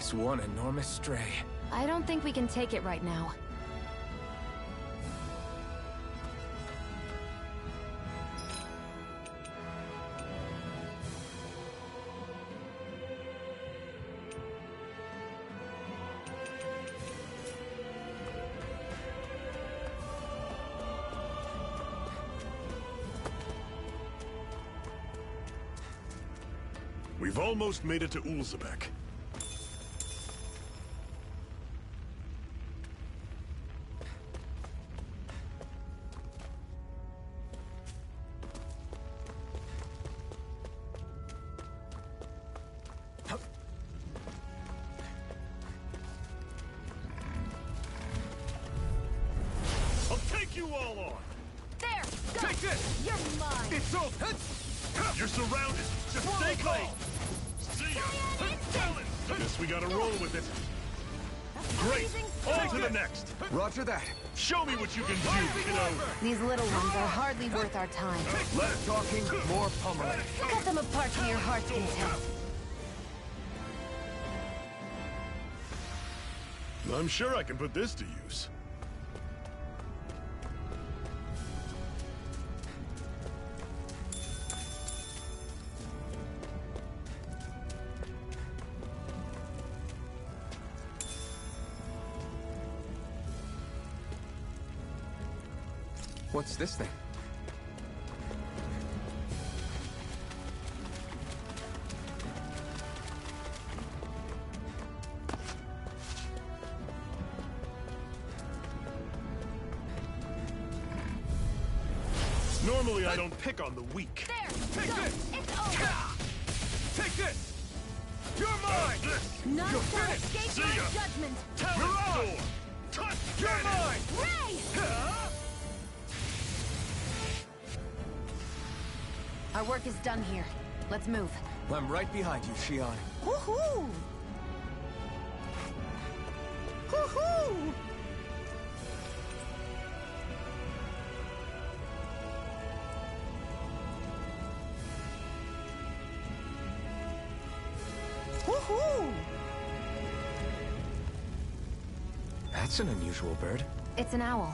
Just one enormous stray. I don't think we can take it right now. We've almost made it to Ulzebek. I'll take you all on! There! Go! Take this! You're mine! It's over! You're surrounded! Just stay calm! See ya! Guess we gotta roll with it. Great! On to the next! Roger that. Show me what you can do, kiddo! These little ones are hardly worth our time. Less talking, more pummeling. Cut them apart to your heart's content. I'm sure I can put this to use. What's this thing? Normally I don't pick on the weak. There! Take Go! this! It's over! Take this! You're mine! None You're shall finished! escape See my ya! judgment! Talent sword! Cut! You're mine! Ray! Our work is done here. Let's move. I'm right behind you, Shion. Woohoo! Woohoo! Woohoo! That's an unusual bird. It's an owl.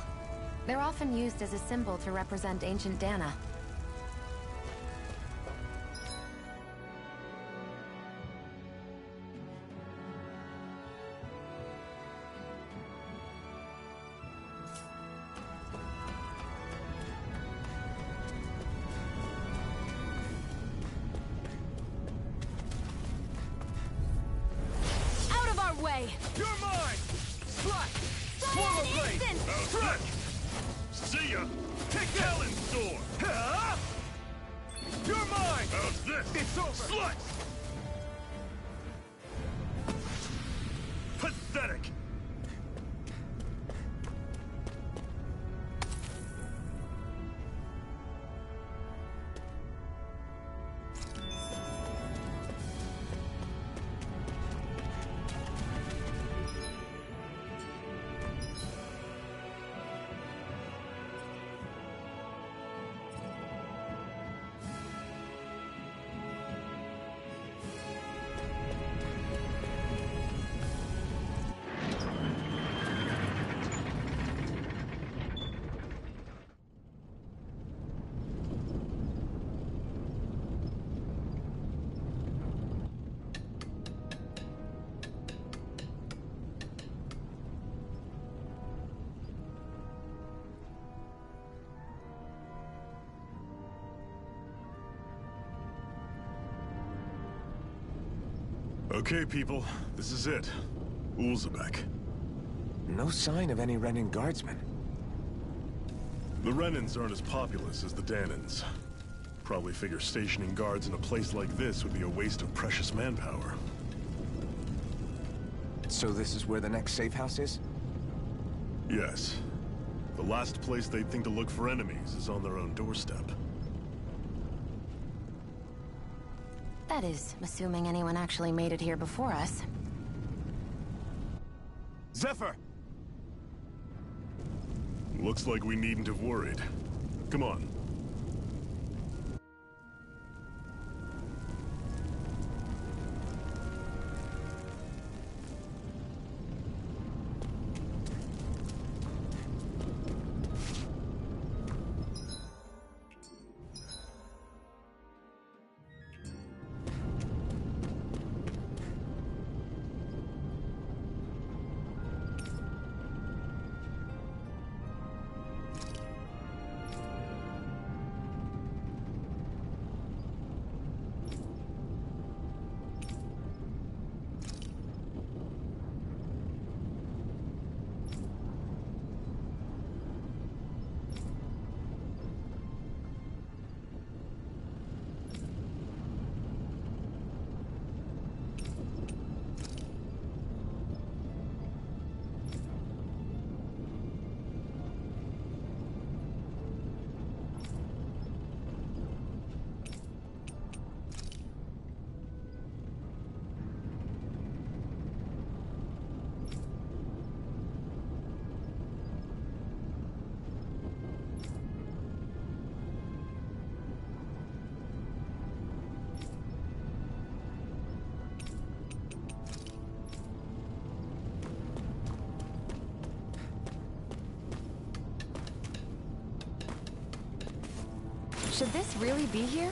They're often used as a symbol to represent ancient Dana. Out of our way! You're mine! Slut! Fire Swallow in blade! instant! How's this? See ya! Take this! Talent sword! Huh? You're mine! How's this? It's over! Slut! Pathetic! Okay, people, this is it. Ulzebek. No sign of any Renin guardsmen. The Renins aren't as populous as the Danans. Probably figure stationing guards in a place like this would be a waste of precious manpower. So this is where the next safe house is? Yes. The last place they'd think to look for enemies is on their own doorstep. That is, assuming anyone actually made it here before us. Zephyr! Looks like we needn't have worried. Come on. Should this really be here?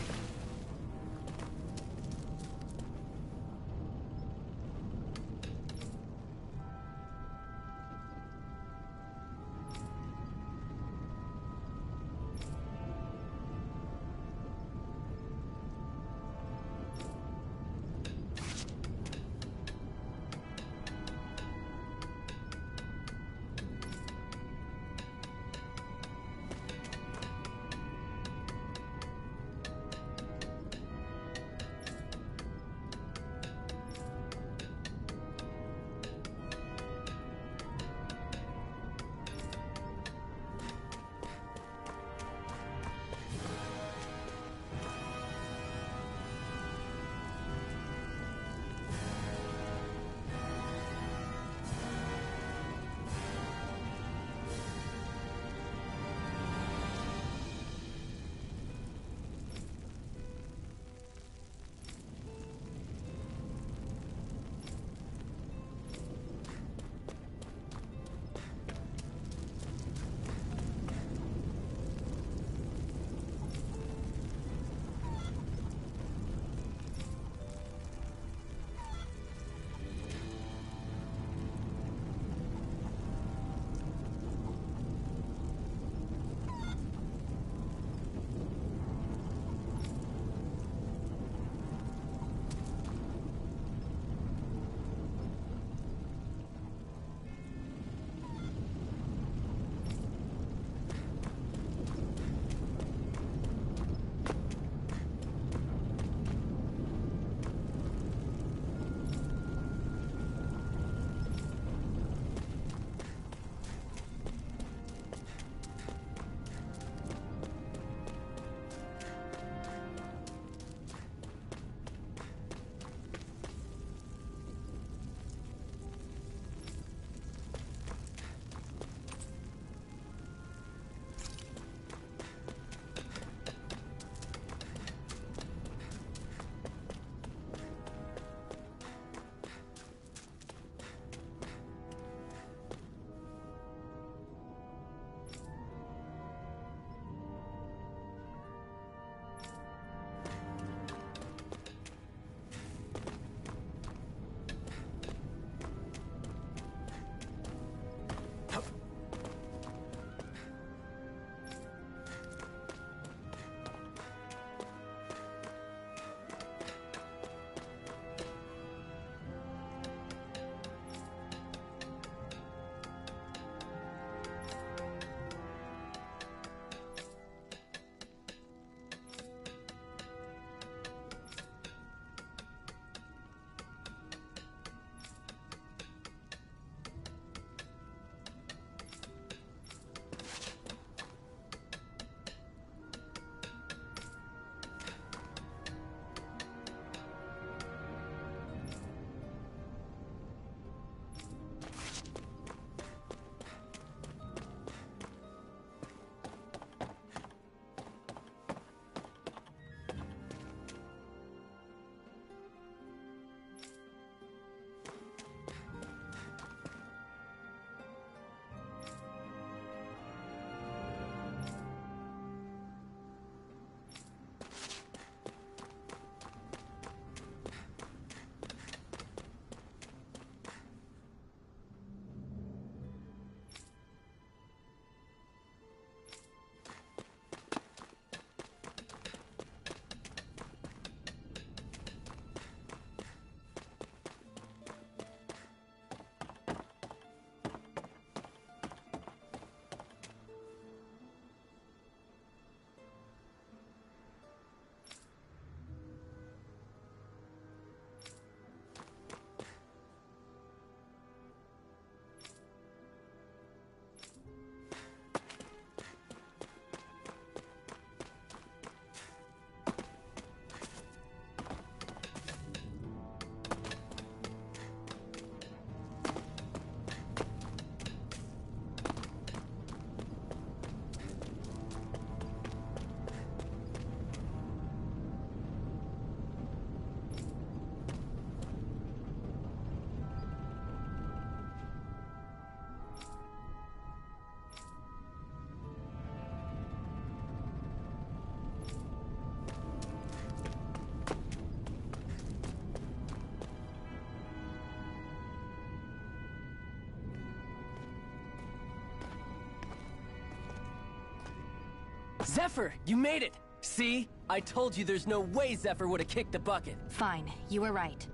Zephyr, you made it! See? I told you there's no way Zephyr would have kicked the bucket. Fine, you were right.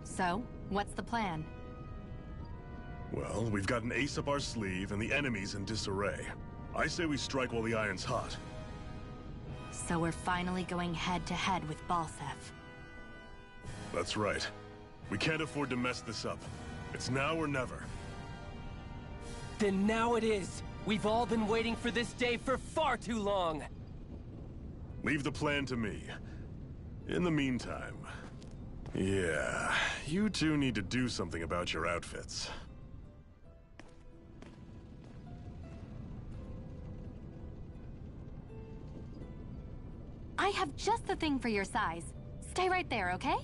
So, what's the plan? Well, we've got an ace up our sleeve and the enemy's in disarray. I say we strike while the iron's hot. So we're finally going head-to-head with Balseph. That's right. We can't afford to mess this up. It's now or never. Then now it is! We've all been waiting for this day for far too long! Leave the plan to me. In the meantime... yeah, you two need to do something about your outfits. I have just the thing for your size. Stay right there, okay?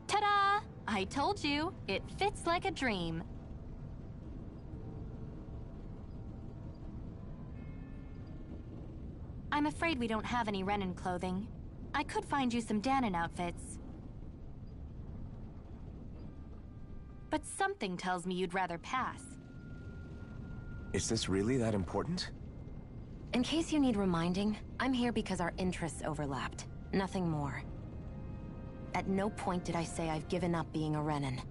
Ta-da! I told you, it fits like a dream. I'm afraid we don't have any Renan clothing. I could find you some Danon outfits. But something tells me you'd rather pass. Is this really that important? In case you need reminding, I'm here because our interests overlapped. Nothing more. At no point did I say I've given up being a Renan.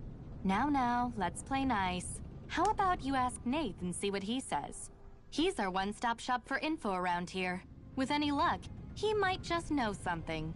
Now, let's play nice. How about you ask Nath and see what he says? He's our one-stop shop for info around here. With any luck, he might just know something.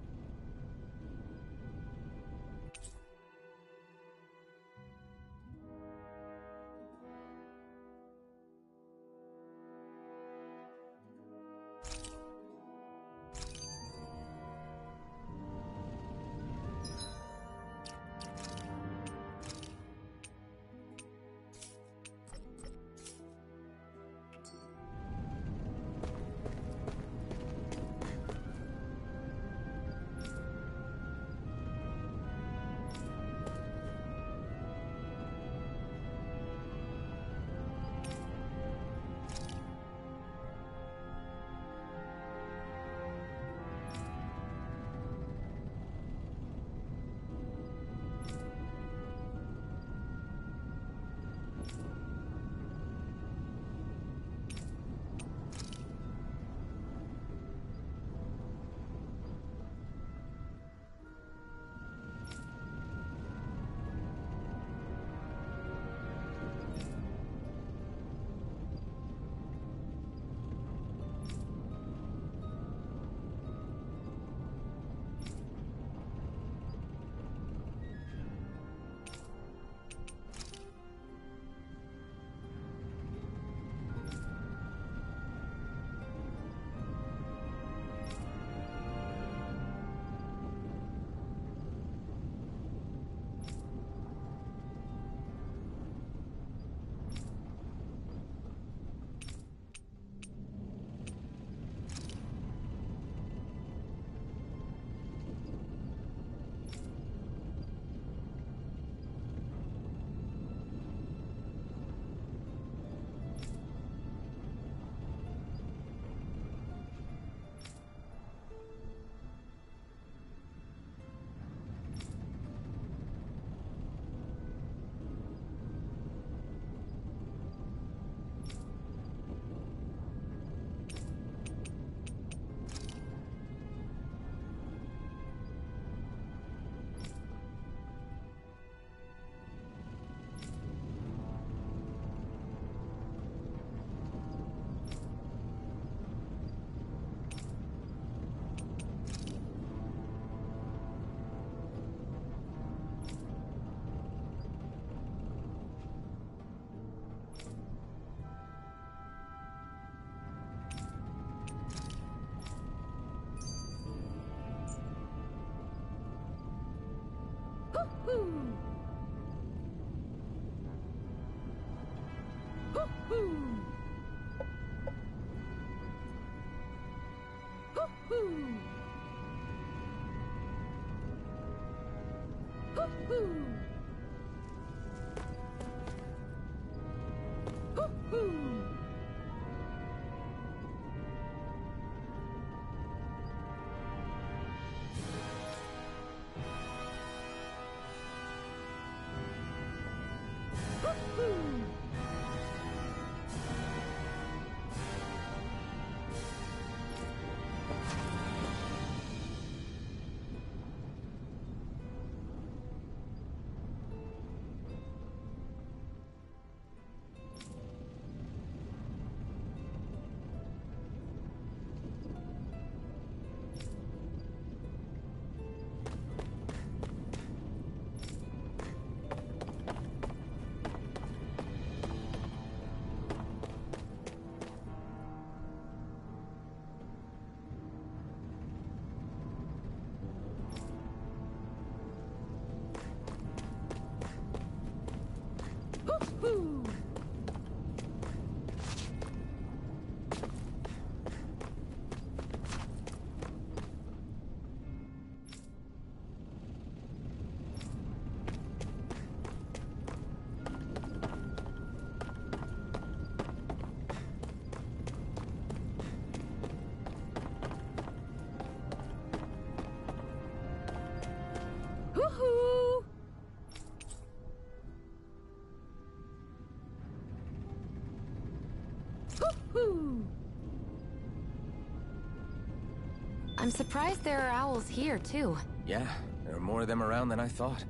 Woohoo! Woohoo! I'm surprised there are owls here, too. Yeah, there are more of them around than I thought.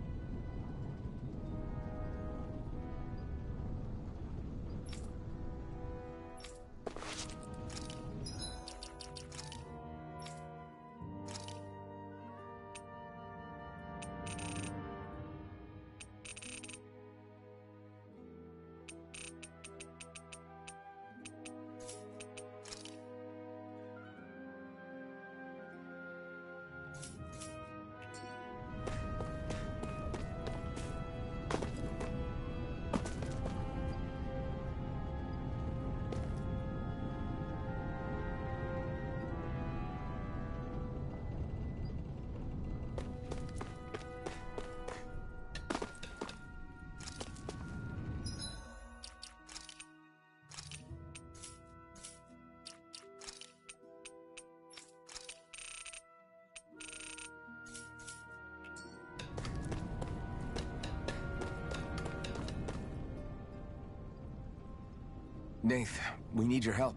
Nath, we need your help.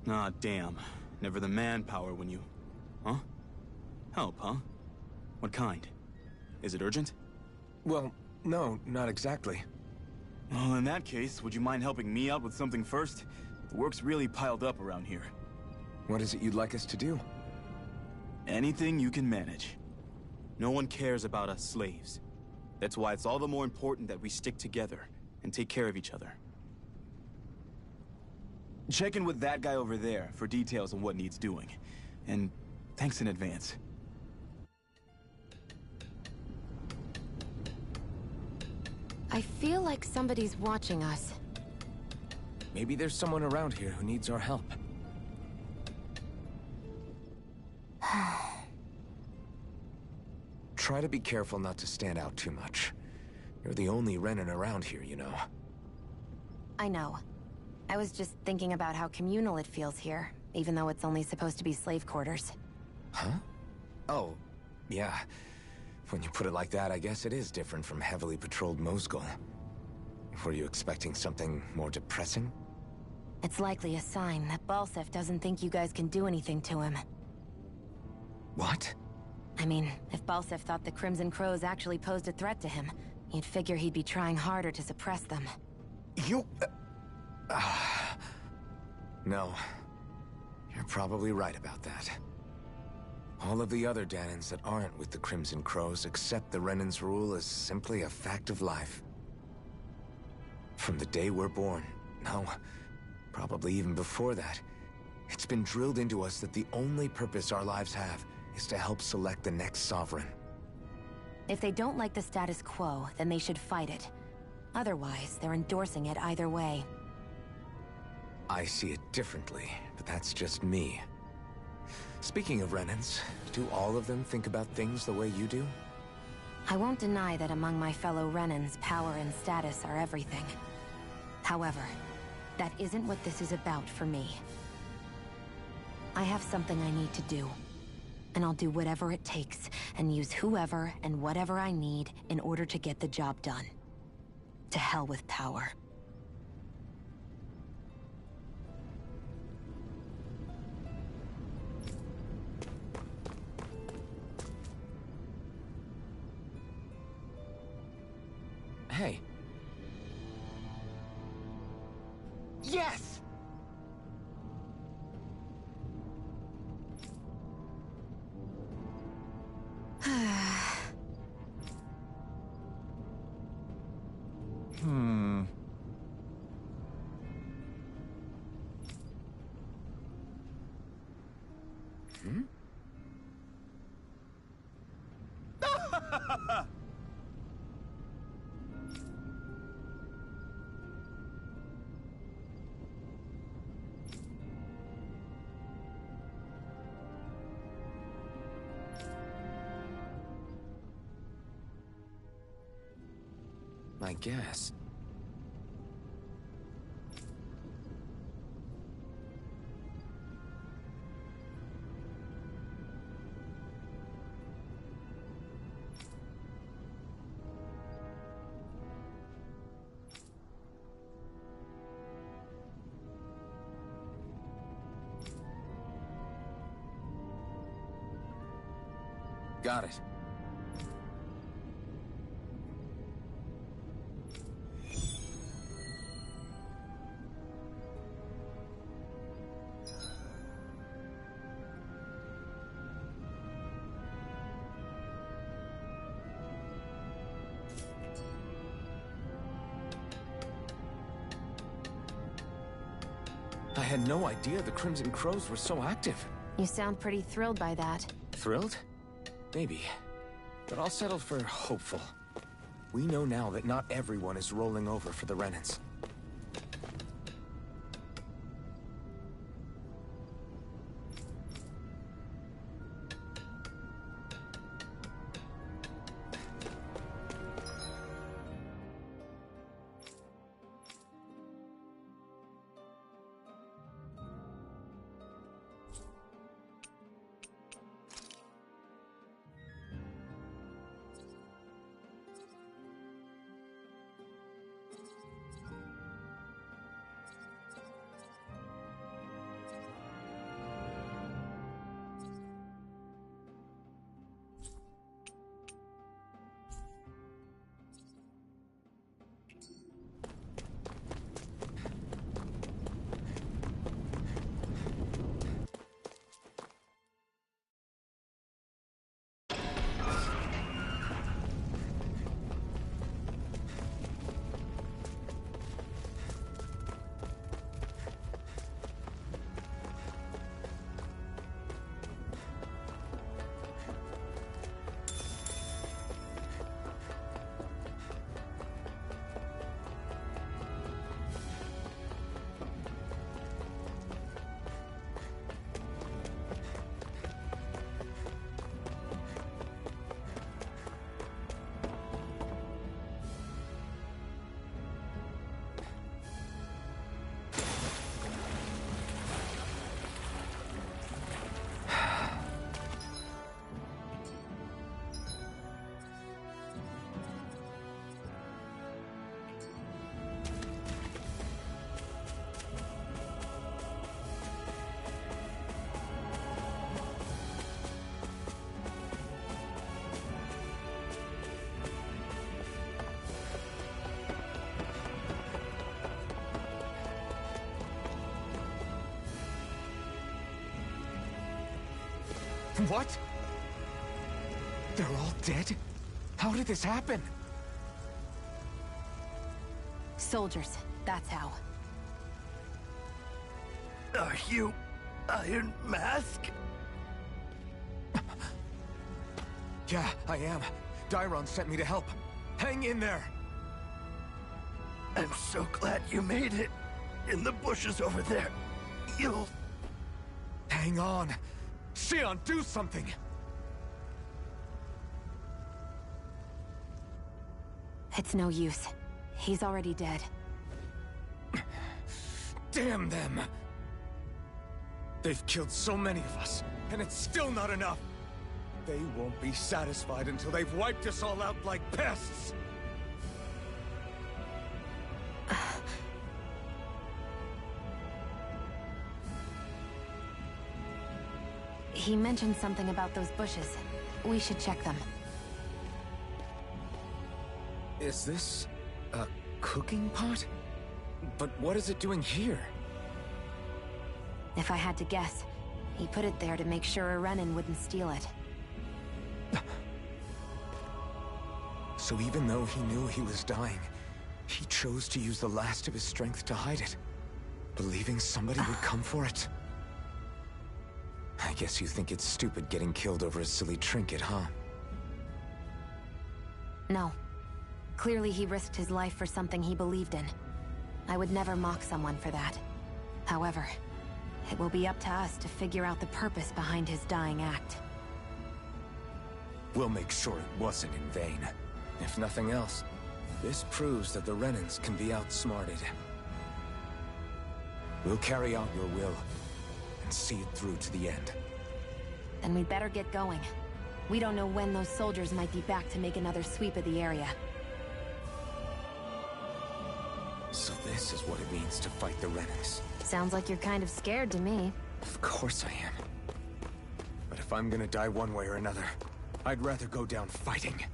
Ah, damn. Never the manpower when you... Huh? Help, huh? What kind? Is it urgent? Well, no, not exactly. Well, in that case, would you mind helping me out with something first? The work's really piled up around here. What is it you'd like us to do? Anything you can manage. No one cares about us slaves. That's why it's all the more important that we stick together and take care of each other. Check in with that guy over there for details on what needs doing. And thanks in advance. I feel like somebody's watching us. Maybe there's someone around here who needs our help. Try to be careful not to stand out too much. You're the only Renan around here, you know. I know. I was just thinking about how communal it feels here, even though it's only supposed to be slave quarters. Huh? Oh, yeah. When you put it like that, I guess it is different from heavily patrolled Mosgul. Were you expecting something more depressing? It's likely a sign that Balsef doesn't think you guys can do anything to him. What? I mean, if Balsef thought the Crimson Crows actually posed a threat to him, you'd figure he'd be trying harder to suppress them. You... No. You're probably right about that. All of the other Danans that aren't with the Crimson Crows accept the Renan's rule as simply a fact of life. From the day we're born, no, probably even before that, it's been drilled into us that the only purpose our lives have is to help select the next sovereign. If they don't like the status quo, then they should fight it. Otherwise, they're endorsing it either way. I see it differently, but that's just me. Speaking of Renans, do all of them think about things the way you do? I won't deny that among my fellow Renans, power and status are everything. However, that isn't what this is about for me. I have something I need to do, and I'll do whatever it takes, and use whoever and whatever I need in order to get the job done. To hell with power. Hey. Yes! Hmm. Hmm? I guess. Got it. I had no idea the Crimson Crows were so active. You sound pretty thrilled by that. Thrilled? Maybe. But I'll settle for hopeful. We know now that not everyone is rolling over for the Renans. What? They're all dead? How did this happen? Soldiers, that's how. Are you Iron Mask? Yeah, I am. Dairon sent me to help. Hang in there! I'm so glad you made it. In the bushes over there. You'll... Hang on. Xion, do something! It's no use. He's already dead. Damn them! They've killed so many of us, and it's still not enough! They won't be satisfied until they've wiped us all out like pests! He mentioned something about those bushes. We should check them. Is this... a cooking pot? But what is it doing here? If I had to guess, he put it there to make sure a Renan wouldn't steal it. So even though he knew he was dying, he chose to use the last of his strength to hide it, believing somebody would come for it. I guess you think it's stupid getting killed over a silly trinket, huh? No. Clearly he risked his life for something he believed in. I would never mock someone for that. However, it will be up to us to figure out the purpose behind his dying act. We'll make sure it wasn't in vain. If nothing else, this proves that the Renans can be outsmarted. We'll carry out your will, and see it through to the end. Then we'd better get going. We don't know when those soldiers might be back to make another sweep of the area. So this is what it means to fight the Renans. Sounds like you're kind of scared to me. Of course I am. But if I'm gonna die one way or another, I'd rather go down fighting.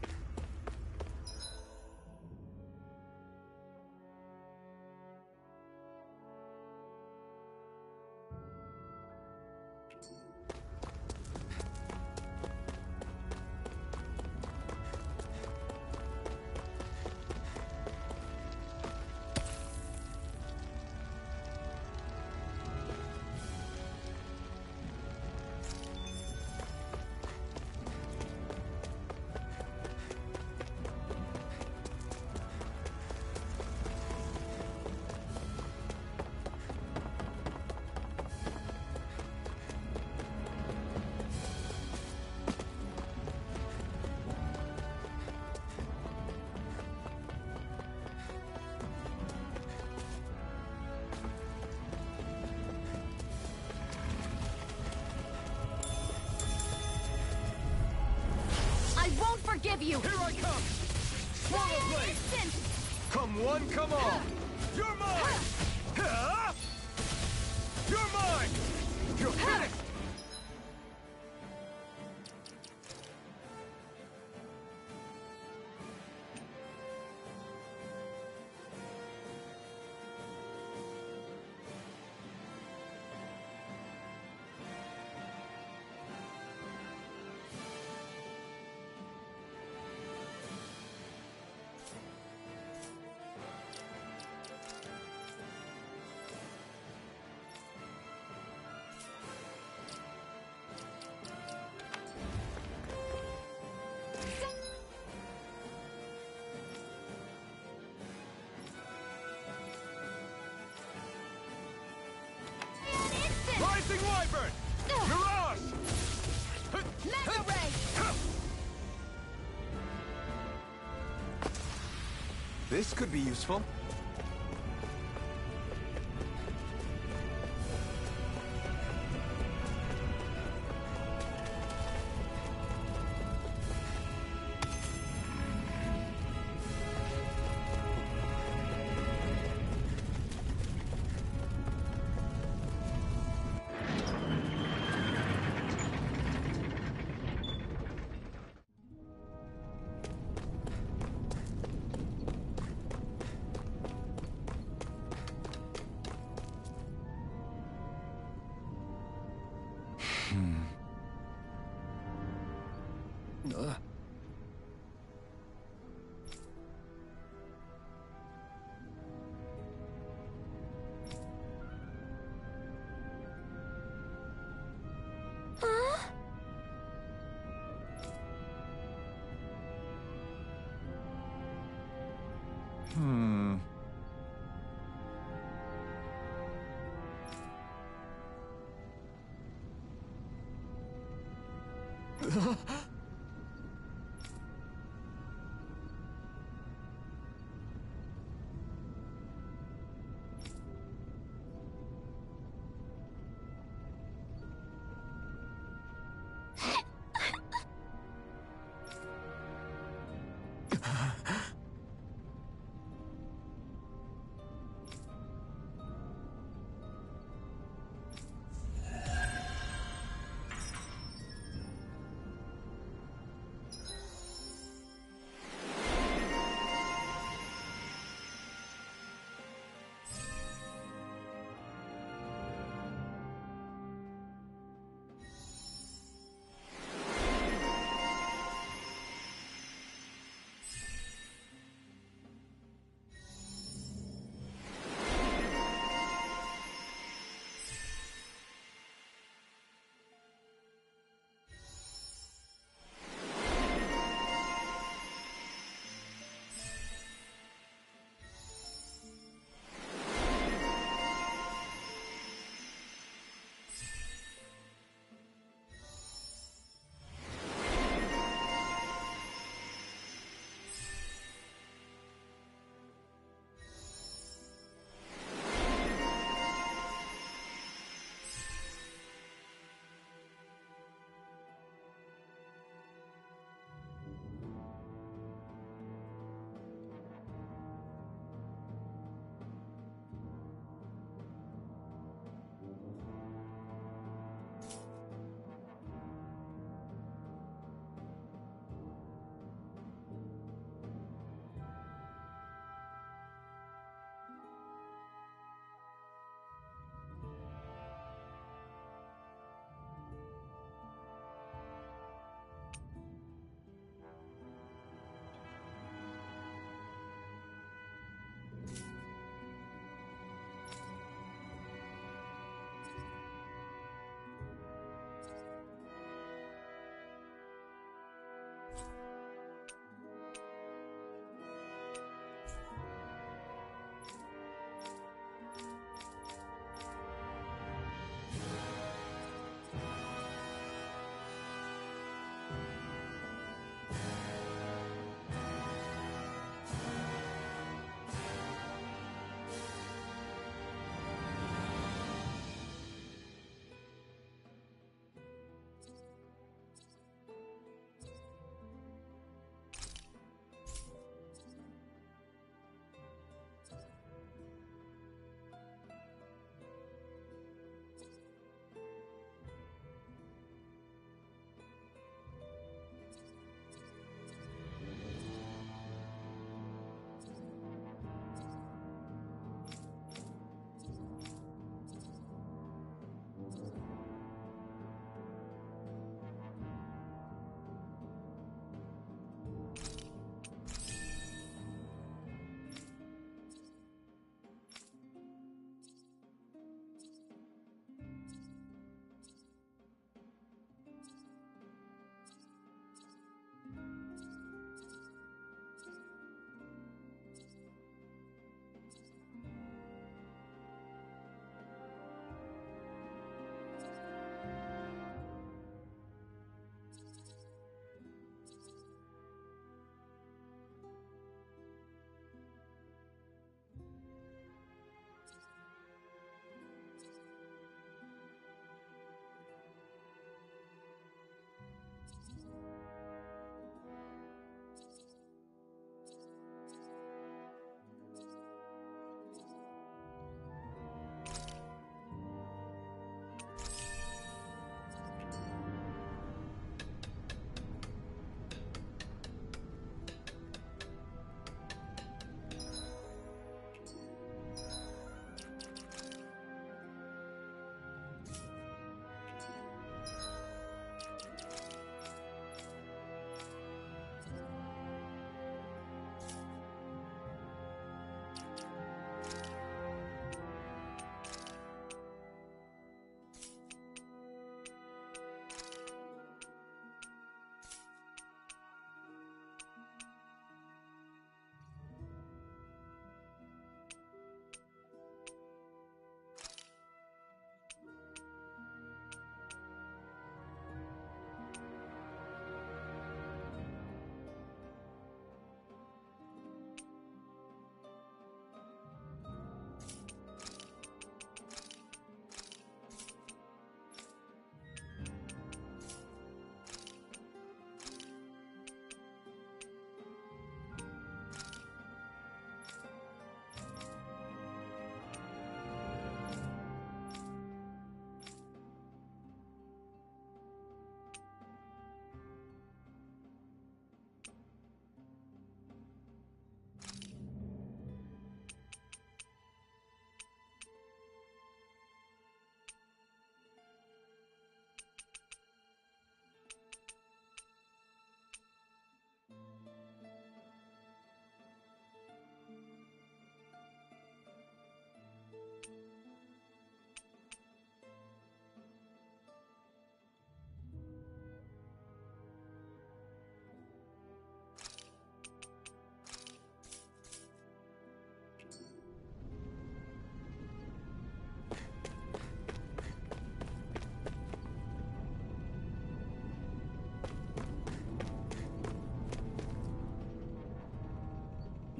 Forgive you! Here I come! Swallow blade! Come one, come all! You're mine! You're mine! You're finished! Rising Wyvern! Mirage! Mega Ray! This could be useful.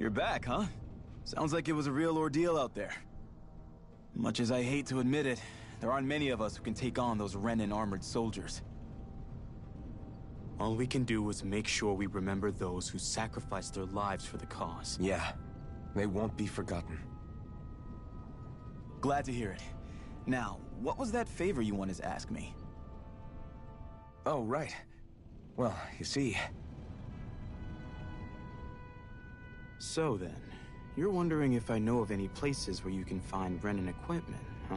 You're back, huh? Sounds like it was a real ordeal out there. Much as I hate to admit it, there aren't many of us who can take on those Renan armored soldiers. All we can do is make sure we remember those who sacrificed their lives for the cause. Yeah, they won't be forgotten. Glad to hear it. Now, what was that favor you wanted to ask me? Oh, right. Well, you see... So then, you're wondering if I know of any places where you can find Renan equipment, huh?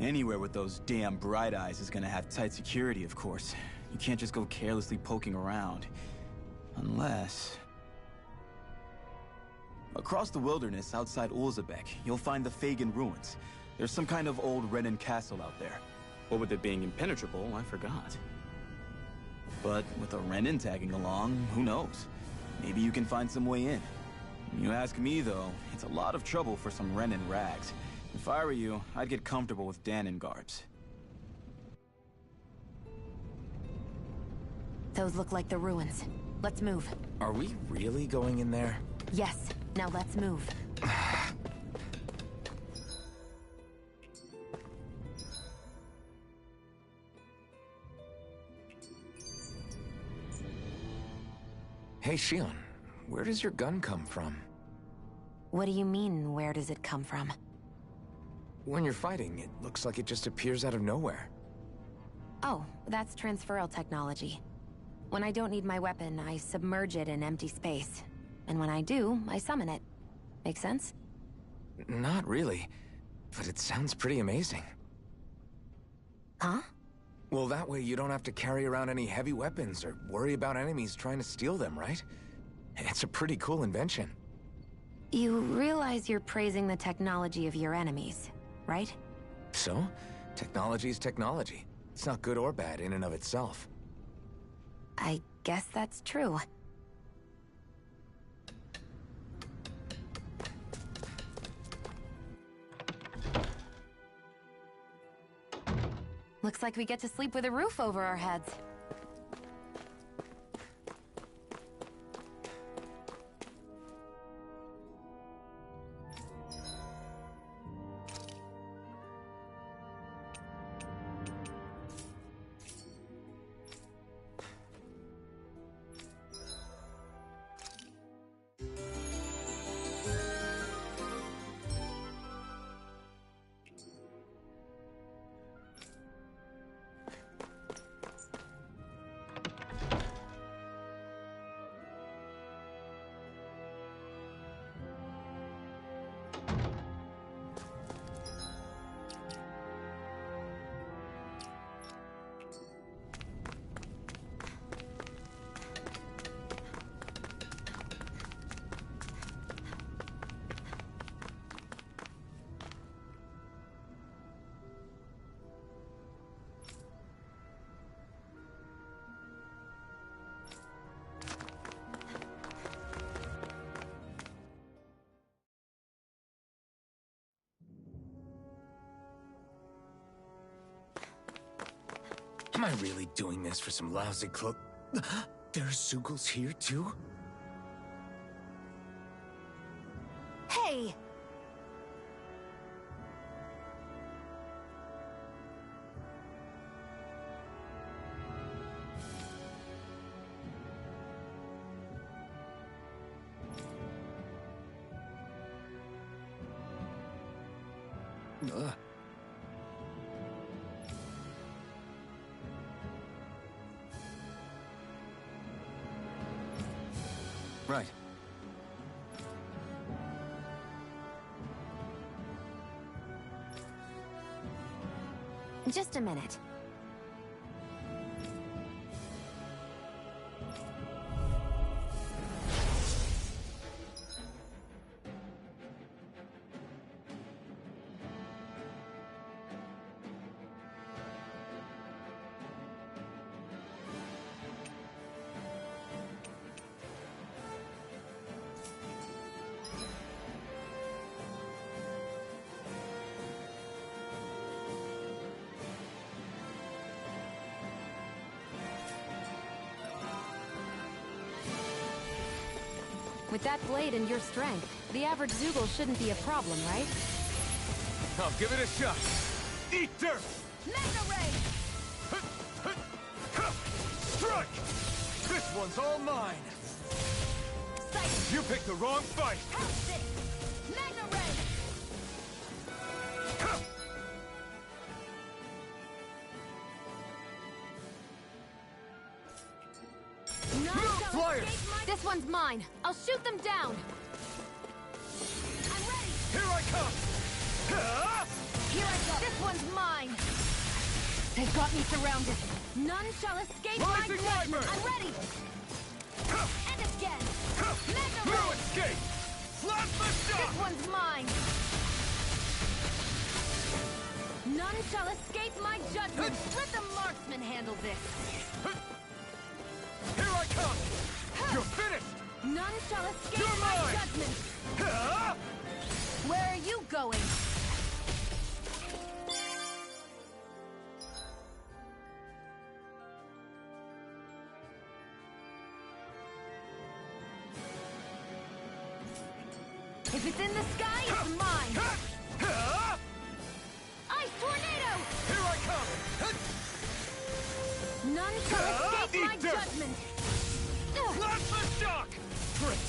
Anywhere with those damn bright eyes is gonna have tight security, of course. You can't just go carelessly poking around. Unless... Across the wilderness outside Ulzebek, you'll find the Fagin ruins. There's some kind of old Renan castle out there. What with it being impenetrable, I forgot. But with a Renin tagging along, who knows? Maybe you can find some way in. You ask me, though, it's a lot of trouble for some Renin rags. If I were you, I'd get comfortable with Danon garbs. Those look like the ruins. Let's move. Are we really going in there? Yes. Now let's move. Hey, Shion, where does your gun come from? What do you mean, where does it come from? When you're fighting, it looks like it just appears out of nowhere. Oh, that's transferal technology. When I don't need my weapon, I submerge it in empty space. And when I do, I summon it. Make sense? Not really, but it sounds pretty amazing. Huh? Well, that way you don't have to carry around any heavy weapons or worry about enemies trying to steal them, right? It's a pretty cool invention. You realize you're praising the technology of your enemies, right? So? Technology's technology. It's not good or bad in and of itself. I guess that's true. Looks like we get to sleep with a roof over our heads. Am I really doing this for some lousy cloak? There's Zugals here, too? Hey! Right. Just a minute. With that blade and your strength, the average Zugal shouldn't be a problem, right? I'll give it a shot. Eat dirt! Mega Ray! Strike! This one's all mine. Sight! You picked the wrong fight. House it! Mega Ray! This one's mine. I'll shoot them down. I'm ready. Here I come. Here I go. This one's mine. They've got me surrounded. None shall escape my Rising judgment. Wyvern. I'm ready. And again. Mega No Ray. escape. Plasma shot. This one's mine. None shall escape my judgment. Let the marksman handle this. None shall escape You're my mine! judgment! Ah! Where are you going? If it's in the sky, it's mine! Ice tornado! Here I come! None shall escape my Eat dirt! judgment! Plasma shock!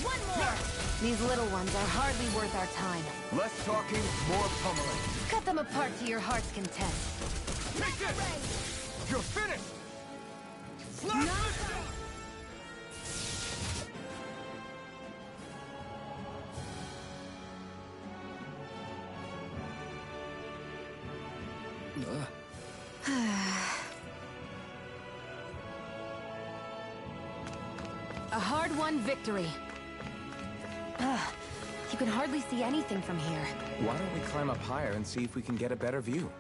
One more! These little ones are hardly worth our time. Less talking, more pummeling. Cut them apart to your heart's content. Take this! You're finished! Plasma shock! A hard-won victory. Ugh, you can hardly see anything from here. Why don't we climb up higher and see if we can get a better view?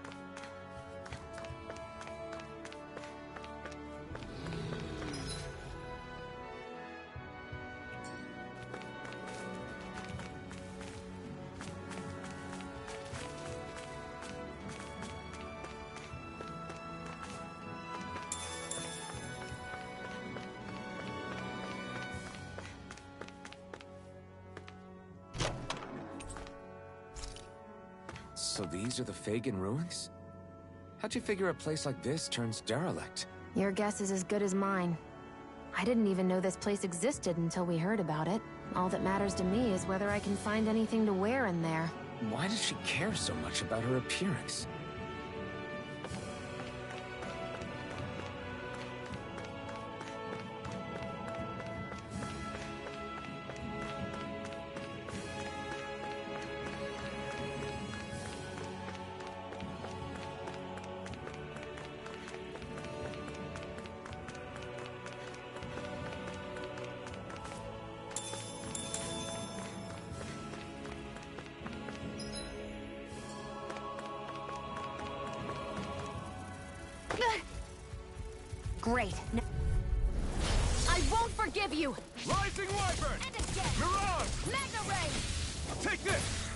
So these are the Fagin ruins? How'd you figure a place like this turns derelict? Your guess is as good as mine. I didn't even know this place existed until we heard about it. All that matters to me is whether I can find anything to wear in there. Why does she care so much about her appearance? Great. I won't forgive you! Rising Wyvern! And again! Mirage! Magna Ray! Take this!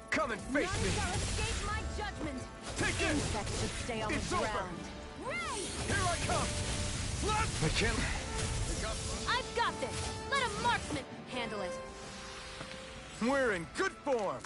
Come and face None me! shall escape my judgment! Take this! Insects should stay on It's the over! ground. Ray! Here I come! Plasma! I can't... I've got this! Let a marksman handle it! We're in good form!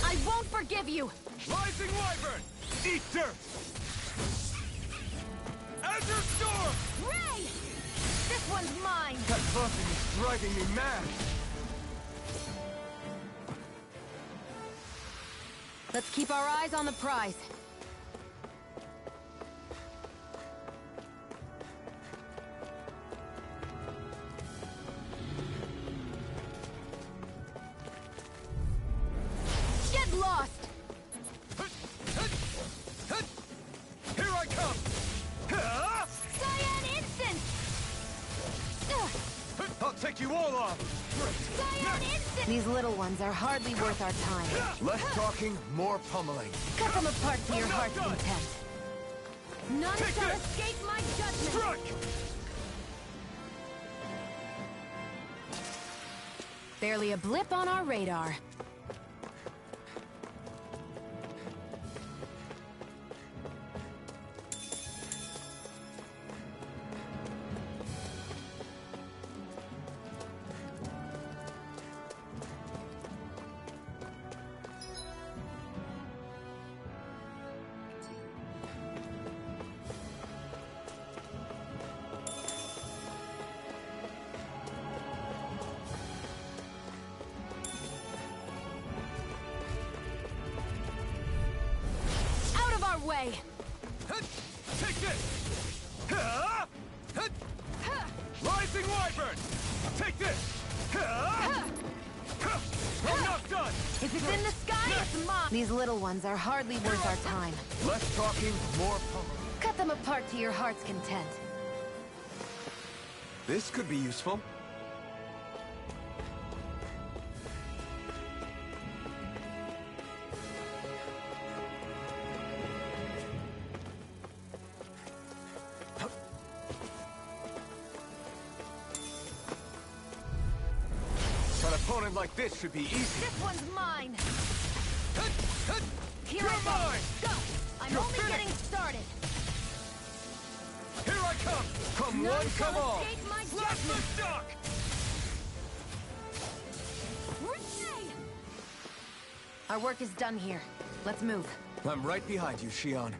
I won't forgive you! Rising Wyvern! Eat dirt! Azure Storm! Ray! This one's mine! That buzzing is driving me mad! Let's keep our eyes on the prize. Get lost! Here I come! Cyan Instant! I'll take you all on! Cyan Instant! These little ones are hardly worth our time. Less talking, more pummeling. Cut them apart to your heart's done. content. None Take shall this. escape my judgment! Strike! Barely a blip on our radar. this! Rising Wyvern! Take this! I'm not done! If it's in the sky, it's mine! These little ones are hardly worth our time. Less talking, more pummeling. Cut them apart to your heart's content. This could be useful. An opponent like this should be easy. This one's mine! Here You're I go! mine! Go! I'm You're only finished! getting started! Here I come! Come None one, come shall all! escape my Let the judgment! shock! Our work is done here. Let's move. I'm right behind you, Shion.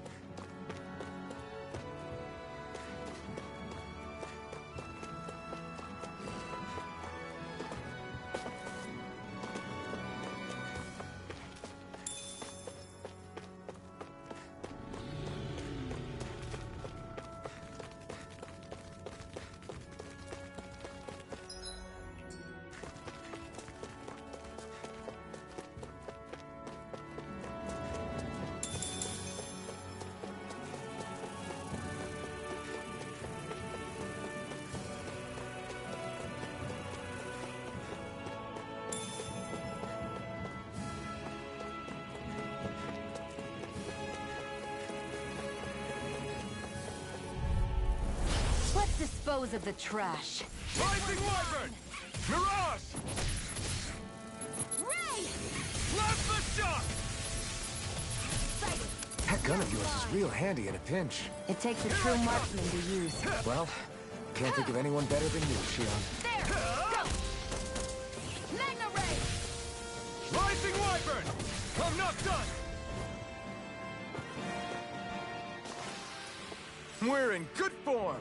Let's dispose of the trash. Rising Wyvern! Mirage! Ray! Plasma shock! That gun of yours is real handy in a pinch. It takes a true marksman to use. Well, can't think of anyone better than you, Shion. There! Go! Magna Ray! Rising Wyvern! I'm not done! We're in good form!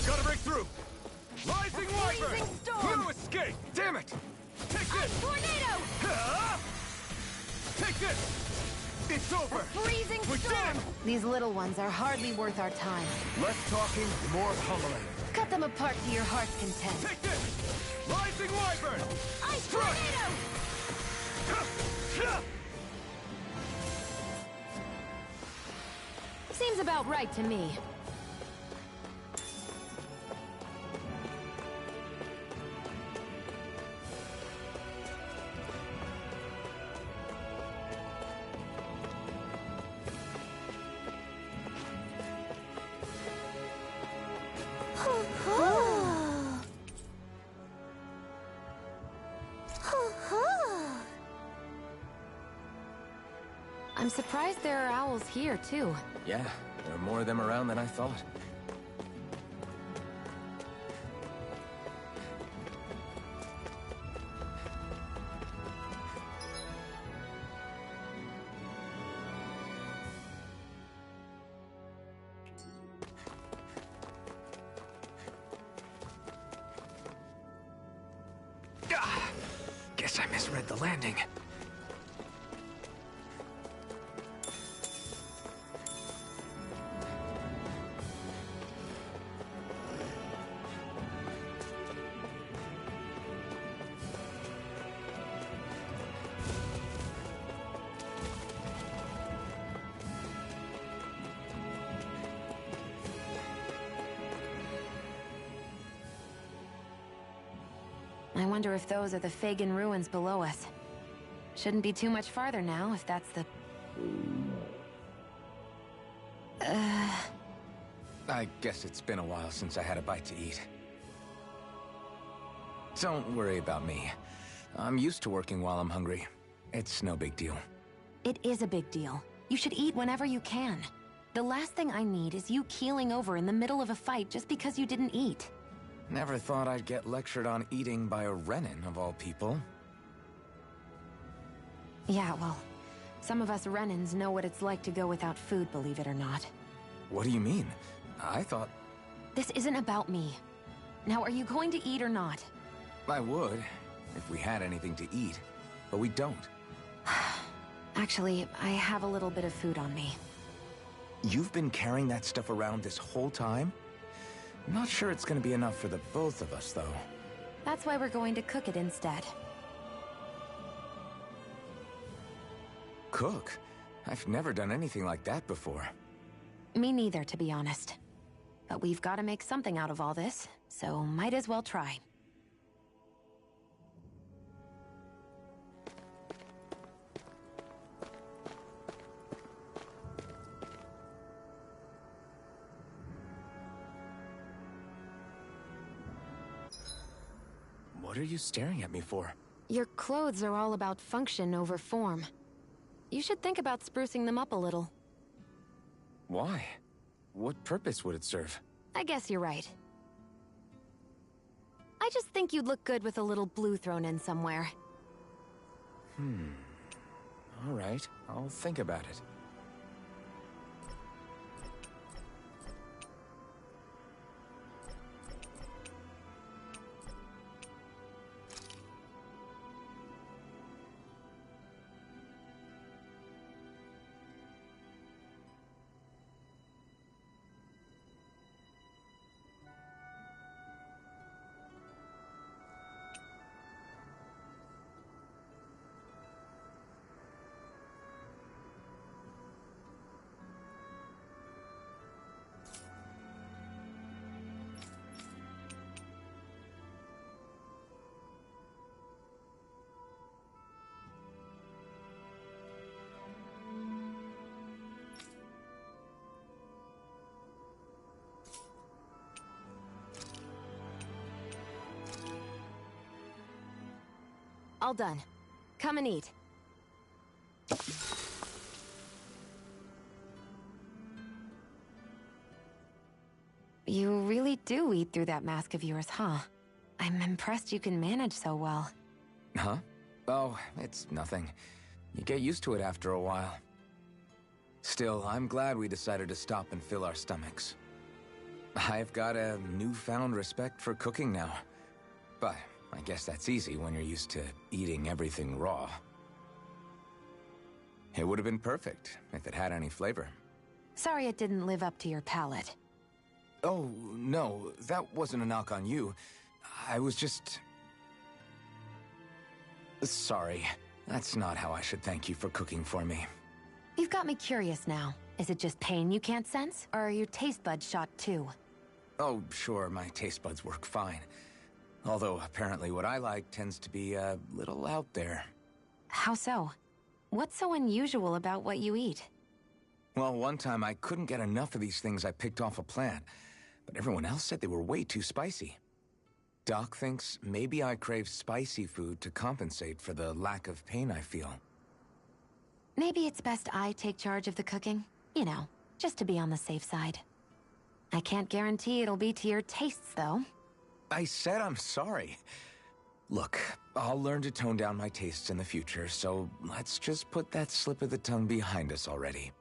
Gotta break through! Rising Wyvern! Freezing storm! No escape! Damn it! Take this! Tornado! Take this! It's over! Freezing We did storm! it! These little ones are hardly worth our time. Less talking, more pummeling. Cut them apart to your heart's content. Take this! Rising Wyvern! Ice Strike! tornado! Seems about right to me. I'm surprised there are owls here, too. Yeah, there are more of them around than I thought. Guess I misread the landing. I wonder if those are the Fagin ruins below us. Shouldn't be too much farther now, if that's the... I guess it's been a while since I had a bite to eat. Don't worry about me. I'm used to working while I'm hungry. It's no big deal. It is a big deal. You should eat whenever you can. The last thing I need is you keeling over in the middle of a fight just because you didn't eat. Never thought I'd get lectured on eating by a Renin, of all people. Yeah, well, some of us Renins know what it's like to go without food, believe it or not. What do you mean? I thought... This isn't about me. Now, are you going to eat or not? I would, if we had anything to eat, but we don't. Actually, I have a little bit of food on me. You've been carrying that stuff around this whole time? Not sure it's gonna be enough for the both of us, though. That's why we're going to cook it instead. Cook? I've never done anything like that before. Me neither, to be honest. But we've got to make something out of all this, so might as well try. What are you staring at me for? Your clothes are all about function over form. You should think about sprucing them up a little. Why? What purpose would it serve? I guess you're right. I just think you'd look good with a little blue thrown in somewhere. All right, I'll think about it. All done. Come and eat. You really do eat through that mask of yours, huh? I'm impressed you can manage so well. Huh? Oh, it's nothing. You get used to it after a while. Still, I'm glad we decided to stop and fill our stomachs. I've got a newfound respect for cooking now. But I guess that's easy when you're used to eating everything raw. It would have been perfect if it had any flavor. Sorry it didn't live up to your palate. Oh, no, that wasn't a knock on you. I was just... Sorry. That's not how I should thank you for cooking for me. You've got me curious now. Is it just pain you can't sense, or are your taste buds shot too? Oh, sure, my taste buds work fine. Although, apparently what I like tends to be a little out there. How so? What's so unusual about what you eat? Well, one time I couldn't get enough of these things I picked off a plant, but everyone else said they were way too spicy. Doc thinks maybe I crave spicy food to compensate for the lack of pain I feel. Maybe it's best I take charge of the cooking. You know, just to be on the safe side. I can't guarantee it'll be to your tastes, though. I said I'm sorry. Look, I'll learn to tone down my tastes in the future, so let's just put that slip of the tongue behind us already.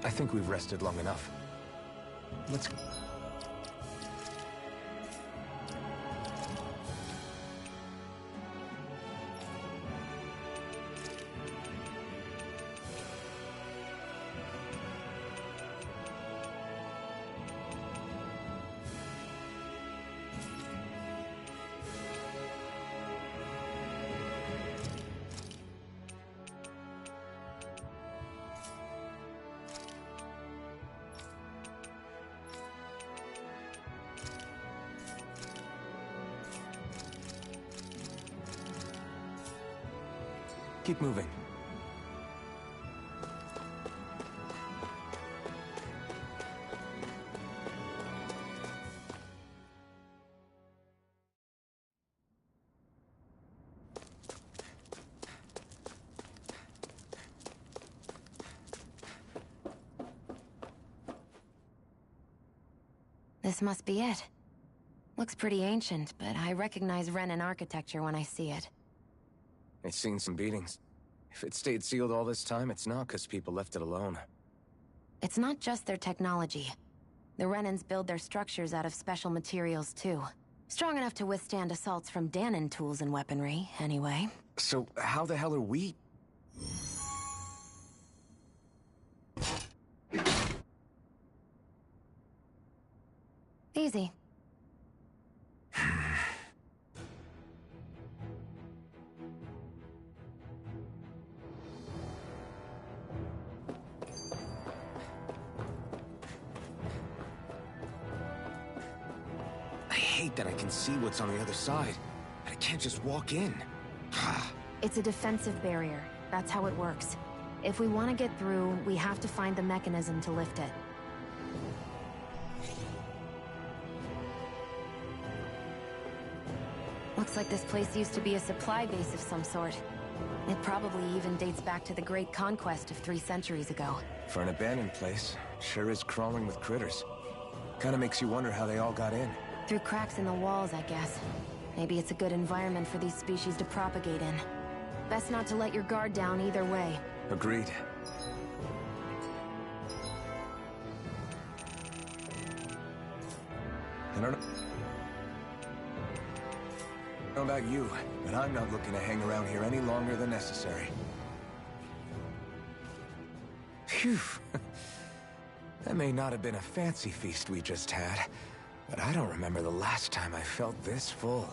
I think we've rested long enough. Let's... Keep moving. This must be it. Looks pretty ancient, but I recognize Renan architecture when I see it. It's seen some beatings. If it stayed sealed all this time, it's not because people left it alone. It's not just their technology. The Renans build their structures out of special materials, too. Strong enough to withstand assaults from Danon tools and weaponry, anyway. So how the hell are we... Easy. I hate that I can see what's on the other side, but I can't just walk in. It's a defensive barrier. That's how it works. If we want to get through, we have to find the mechanism to lift it. Looks like this place used to be a supply base of some sort. It probably even dates back to the Great Conquest of 3 centuries ago. For an abandoned place, sure is crawling with critters. Kinda makes you wonder how they all got in. Through cracks in the walls, I guess. Maybe it's a good environment for these species to propagate in. Best not to let your guard down either way. Agreed. I don't know about you, but I'm not looking to hang around here any longer than necessary. Phew. That may not have been a fancy feast we just had, but I don't remember the last time I felt this full.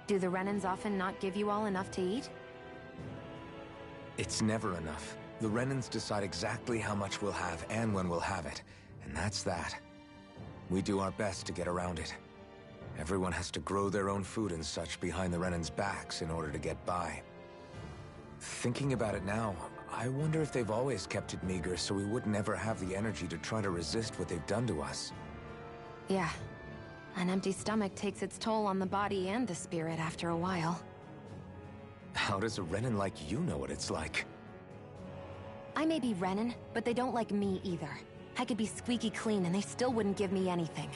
Do the Renans often not give you all enough to eat? It's never enough. The Renans decide exactly how much we'll have and when we'll have it, and that's that. We do our best to get around it. Everyone has to grow their own food and such behind the Renans' backs in order to get by. Thinking about it now, I wonder if they've always kept it meager so we would never have the energy to try to resist what they've done to us. Yeah. An empty stomach takes its toll on the body and the spirit after a while. How does a Renan like you know what it's like? I may be Renan, but they don't like me either. I could be squeaky clean and they still wouldn't give me anything.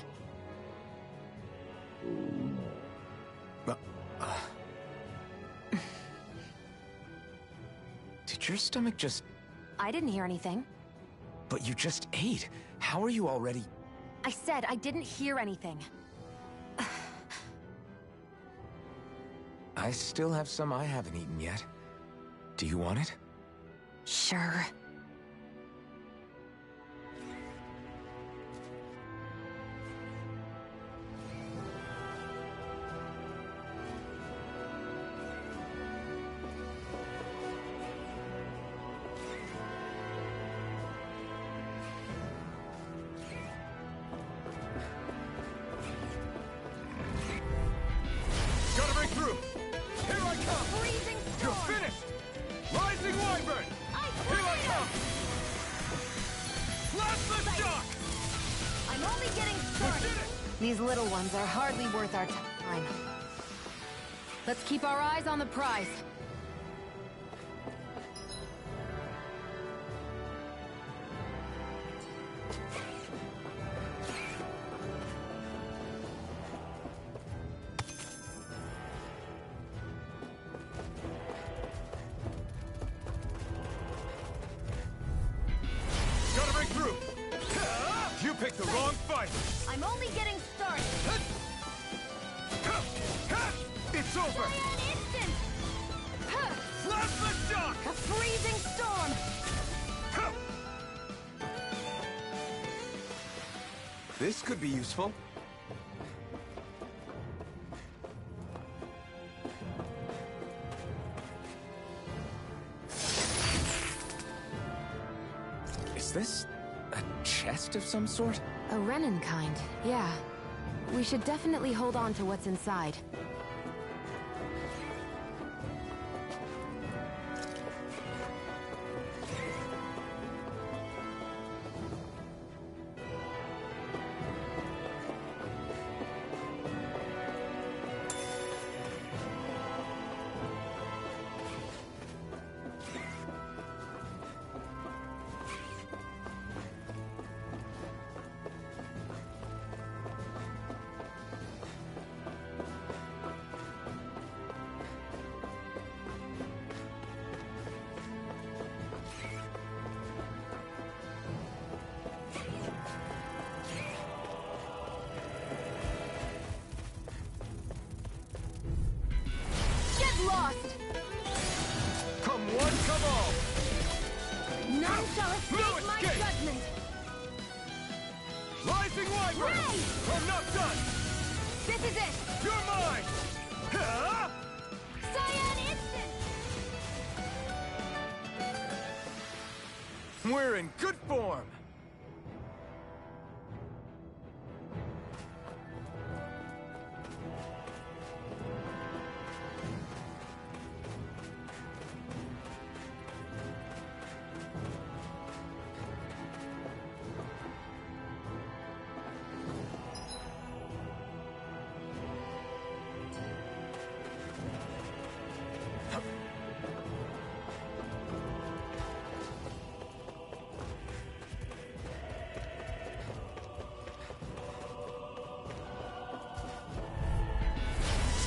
Did your stomach just... I didn't hear anything. But you just ate. How are you already... I said I didn't hear anything. I still have some I haven't eaten yet. Do you want it? Sure. Gotta break through! Here I come! Freezing You're storm! finished! Rising Wyvern! Here I come! Blast the shock! I'm only getting started. These little ones are hardly worth our time. Let's keep our eyes on the prize. Gotta break through! You picked the wrong fight! I'm only getting started. It's over! An instant! Blast the shock! A freezing storm! This could be useful. Is this a chest of some sort? A Renin kind, yeah. We should definitely hold on to what's inside. Lost! Come one, come all! None shall escape my judgment! Rising Wyvern! Ray! I'm not done! This is it! You're mine! Huh? Cyan instant! We're in good form!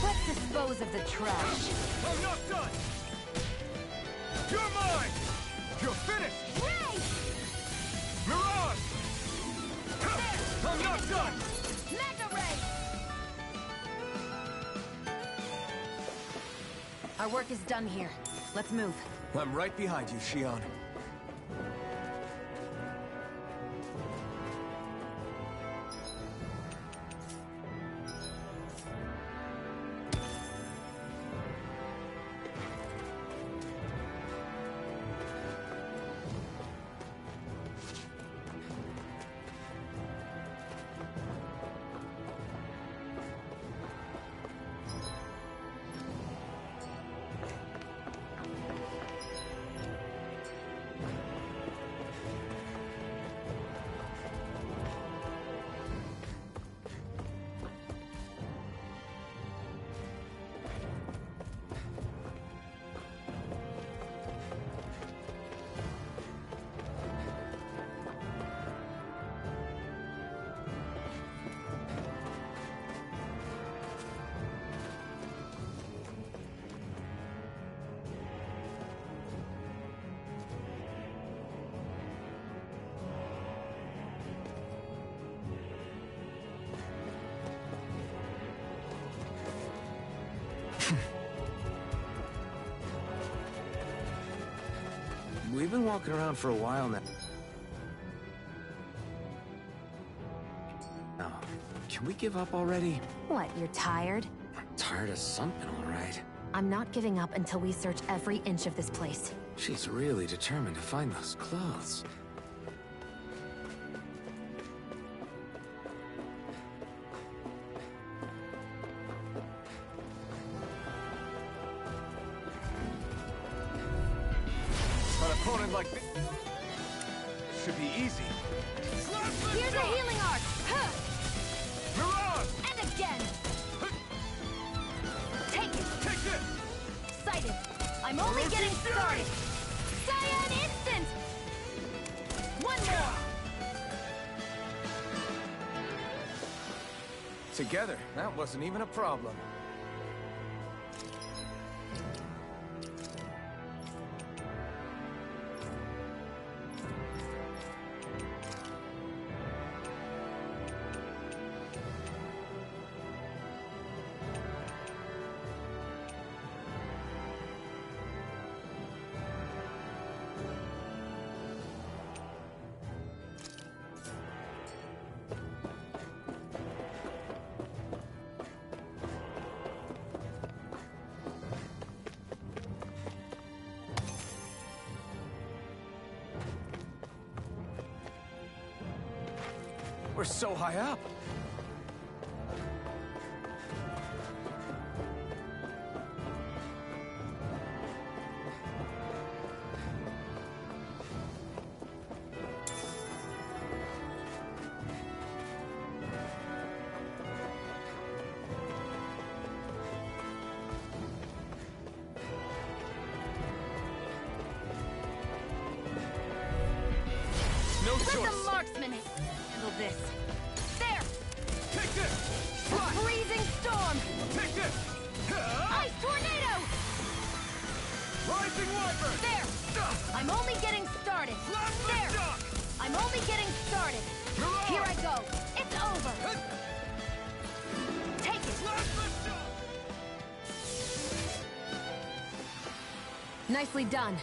Let's dispose of the trash. I'm not done! You're mine! You're finished! Ray! Mirage! I'm not done! Mega Ray! Our work is done here. Let's move. I'm right behind you, Shion. we've been walking around for a while now. Now, can we give up already? What, you're tired? I'm tired of something, all right. I'm not giving up until we search every inch of this place. She's really determined to find those clothes. An opponent like this should be easy. Here's a healing arc! Huh. Mirage! And again! Take it! Take this! Sighted! I'm only getting started! Cyan instant! One more! Together, that wasn't even a problem. We're so high up. No Let choice. the marksman handle this. There! Take this! A freezing storm! Take this! Ice tornado! Rising Wyvern! There! I'm only getting started. There! I'm only getting started. Here I go. It's over. Take it. Nicely done.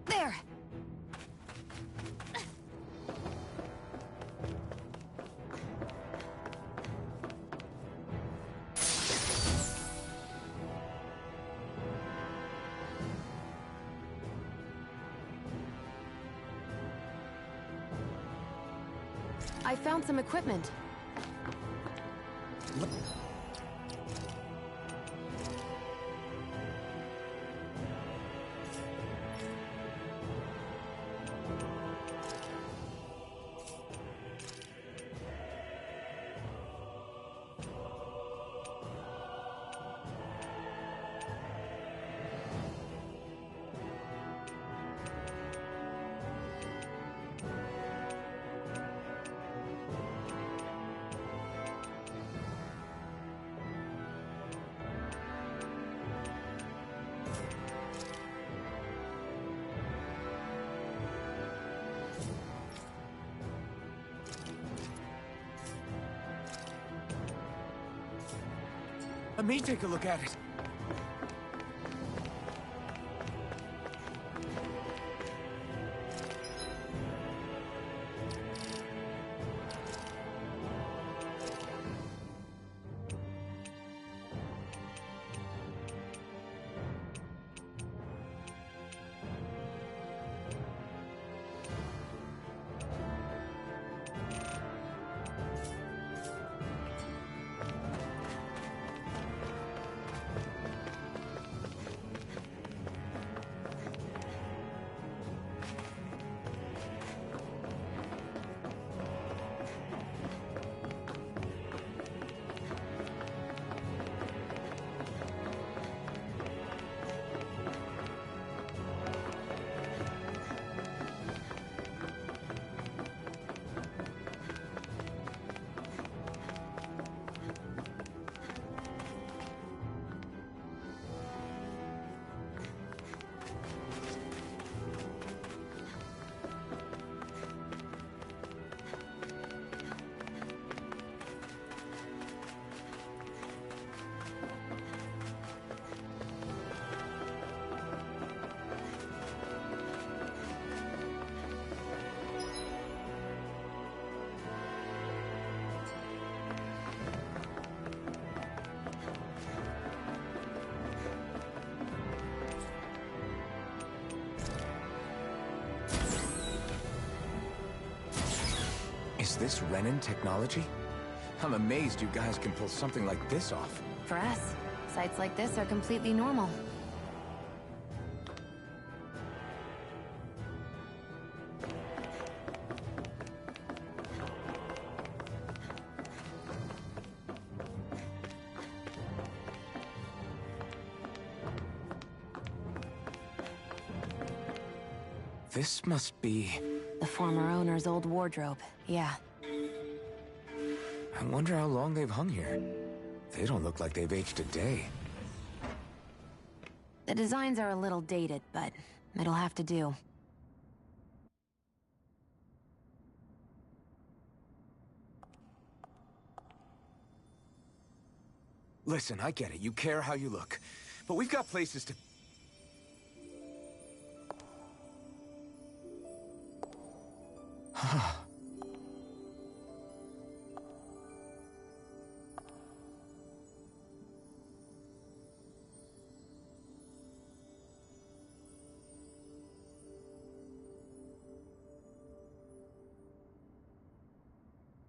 There! I found some equipment. Let me take a look at it. Is this Renin technology? I'm amazed you guys can pull something like this off. For us, sites like this are completely normal. This must be... The former owner's old wardrobe, yeah. I wonder how long they've hung here. They don't look like they've aged a day. The designs are a little dated, but it'll have to do. Listen, I get it. You care how you look. But we've got places to...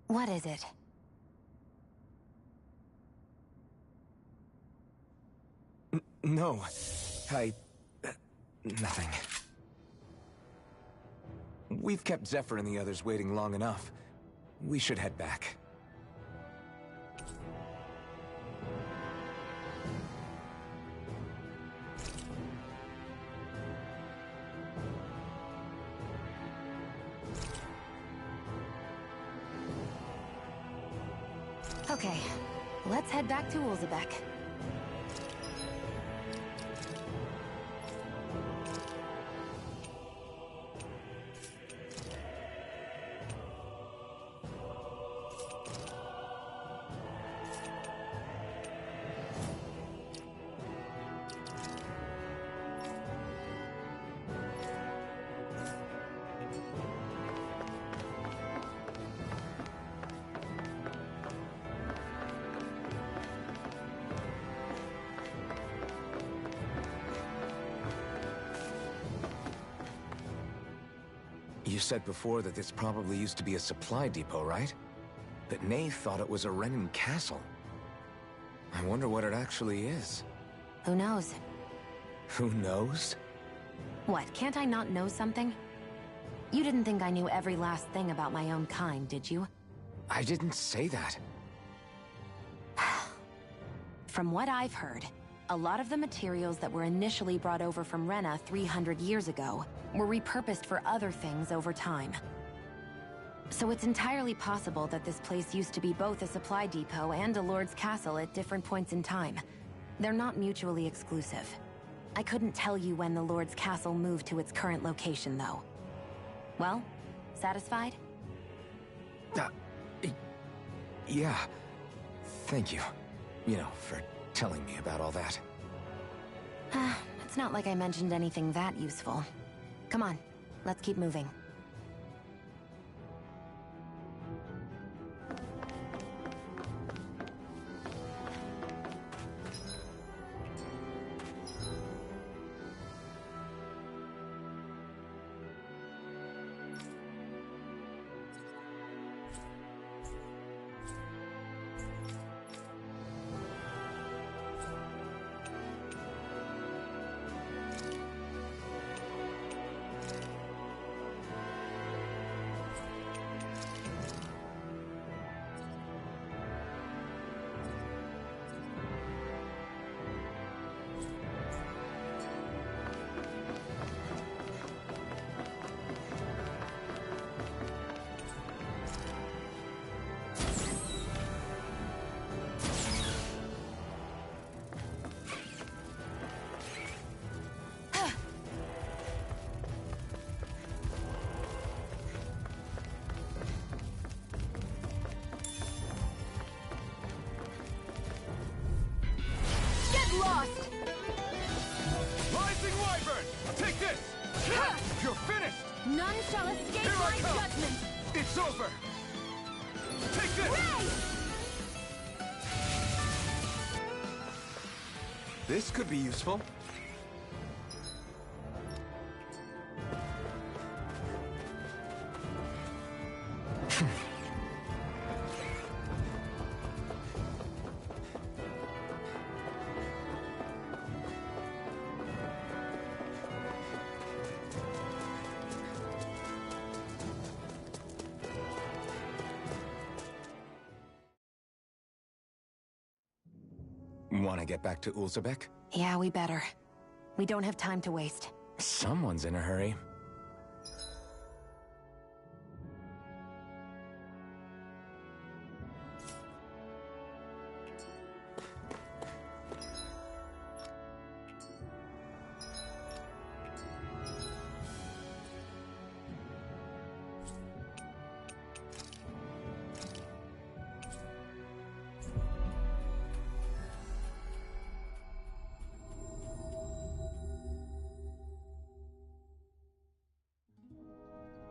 What is it? No. Nothing. We've kept Zephyr and the others waiting long enough. We should head back. Okay, let's head back to Ulzebek. You said before that this probably used to be a supply depot, right? But Nay thought it was a Renin castle. I wonder what it actually is. Who knows? Who knows? What, can't I not know something? You didn't think I knew every last thing about my own kind, did you? I didn't say that. From what I've heard, a lot of the materials that were initially brought over from Rena 300 years ago were repurposed for other things over time. So it's entirely possible that this place used to be both a supply depot and a lord's castle at different points in time. They're not mutually exclusive. I couldn't tell you when the lord's castle moved to its current location, though. Well, satisfied? Yeah. Thank you. You know, for telling me about all that. It's not like I mentioned anything that useful. Come on, let's keep moving. Lost! Rising Wyvern! Take this! You're finished! None shall escape Here I my come. judgment! It's over! Take this! Ray! This could be useful. Want to get back to Ulzebek? Yeah, we better. We don't have time to waste. Someone's in a hurry.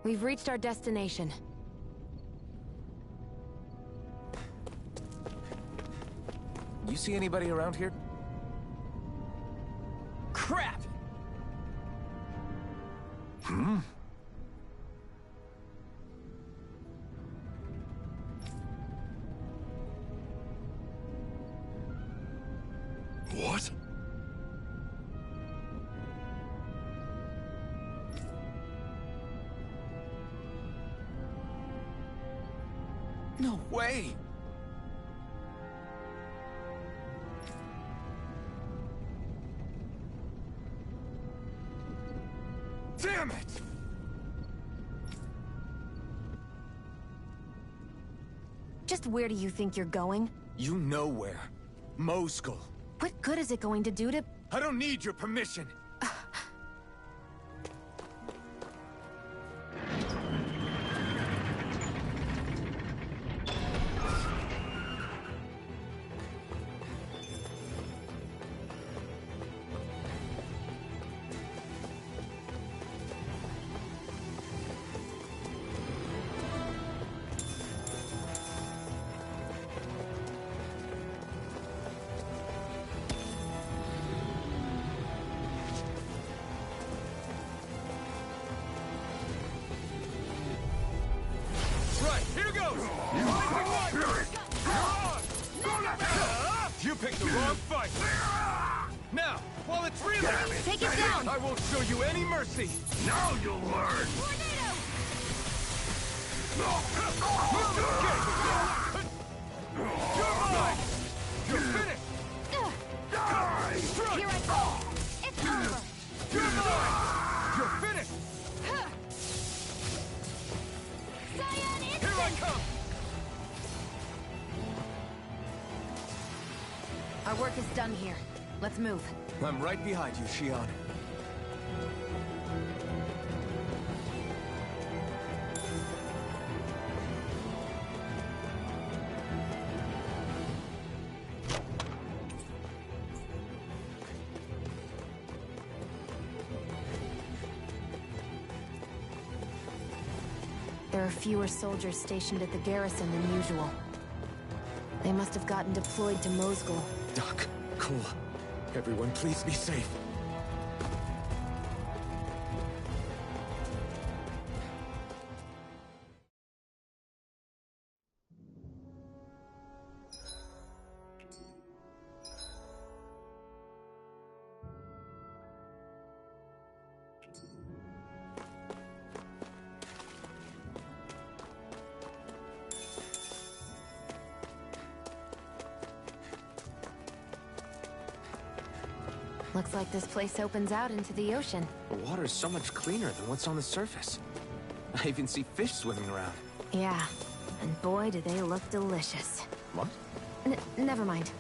We've reached our destination. You see anybody around here? Crap! Hmm? What? No way! Damn it! Just where do you think you're going? You know where. Moscow. What good is it going to do to... I don't need your permission! You picked the wrong fight! Now, while it's really... Take it down! I won't show you any mercy! Now you'll learn! You're mine! You're finished! Die! Here I go! It's over! You're mine! You're finished! Cyan Here I come! Our work is done here. Let's move. I'm right behind you, Shion. There are fewer soldiers stationed at the garrison than usual. They must have gotten deployed to Mosgul. Doc, Cole, everyone please be safe. Looks like this place opens out into the ocean. The water's so much cleaner than what's on the surface. I even see fish swimming around. Yeah, and boy do they look delicious. What? Never mind.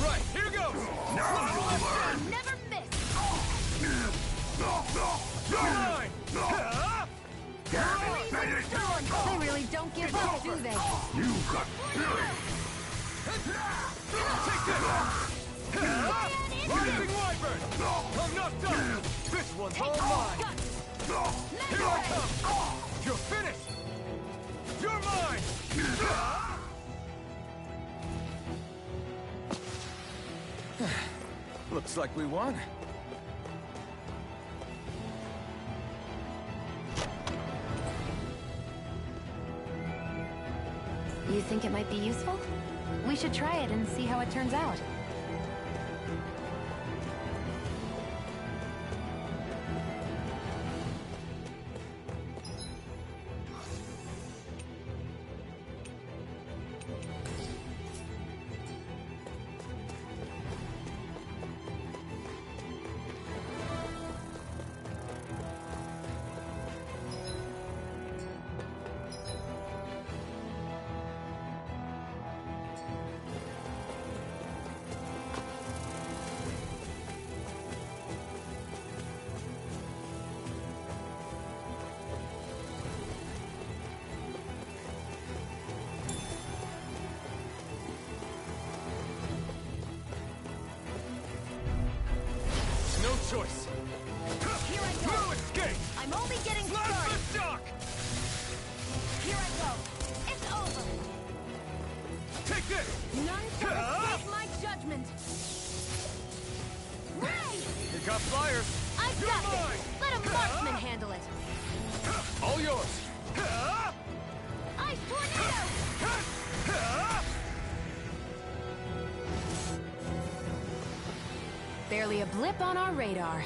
Right, here goes! Now you'll learn! Never miss! You're mine! They really don't give up, do they? You got spirit! Take this! Rising Wyvern! I'm not done! This one's all mine! Here I come! You're finished! You're mine! Looks like we won. You think it might be useful? We should try it and see how it turns out. No choice! Here I go! No escape! I'm only getting Blast started! the shock! Here I go! It's over! Take this! None shall escape my judgment! Ray! You got flyers! I've You're got mine! this! Let a marksman handle it! All yours! Ice tornado! Barely a blip on our radar.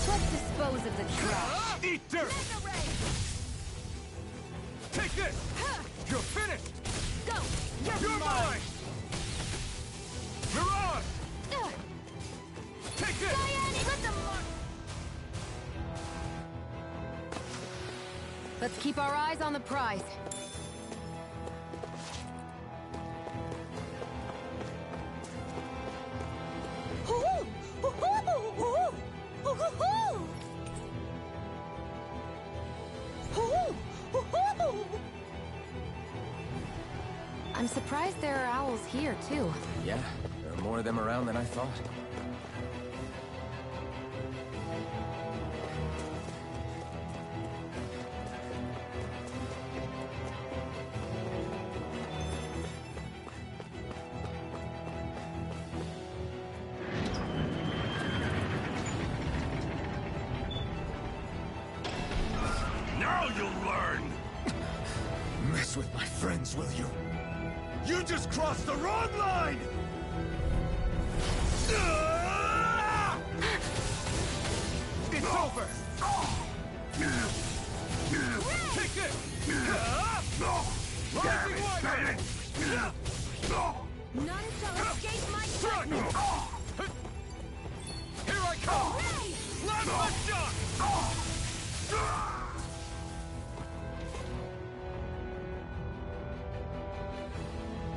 Let's dispose of the trash. Eat dirt! Take this! You're finished! Go! You're mine! Mirage! Take this! Diane, let them mark! Let's keep our eyes on the prize. I'm surprised there are owls here, too. Yeah, there are more of them around than I thought. Now you'll learn! Mess with my friends, will you? You just crossed the wrong line! It's over! Take this! Rising Wyvern! None shall escape my judgment! Here I come! Blast the shock!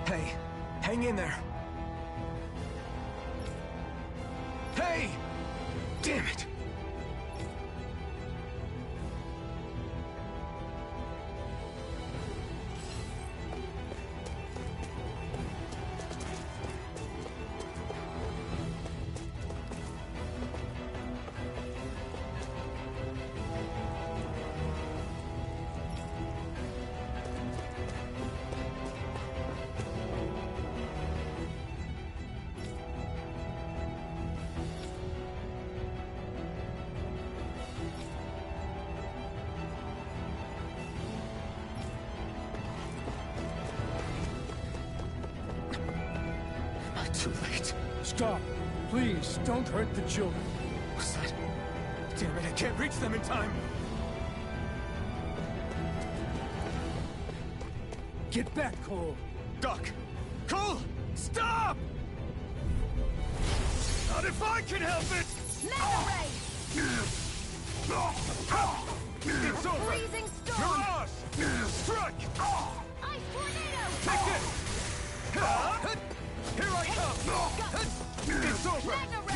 Hey, hang in there. way! Damn it! Too late. Stop. Please, don't hurt the children. What's that? Damn it, I can't reach them in time! Get back, Cole. Doc! Cole! Stop! Not if I can help it! It's over! Freezing storm! Mirage! Strike! Ice tornado! Take this! Here I come! It's over! Magna ray!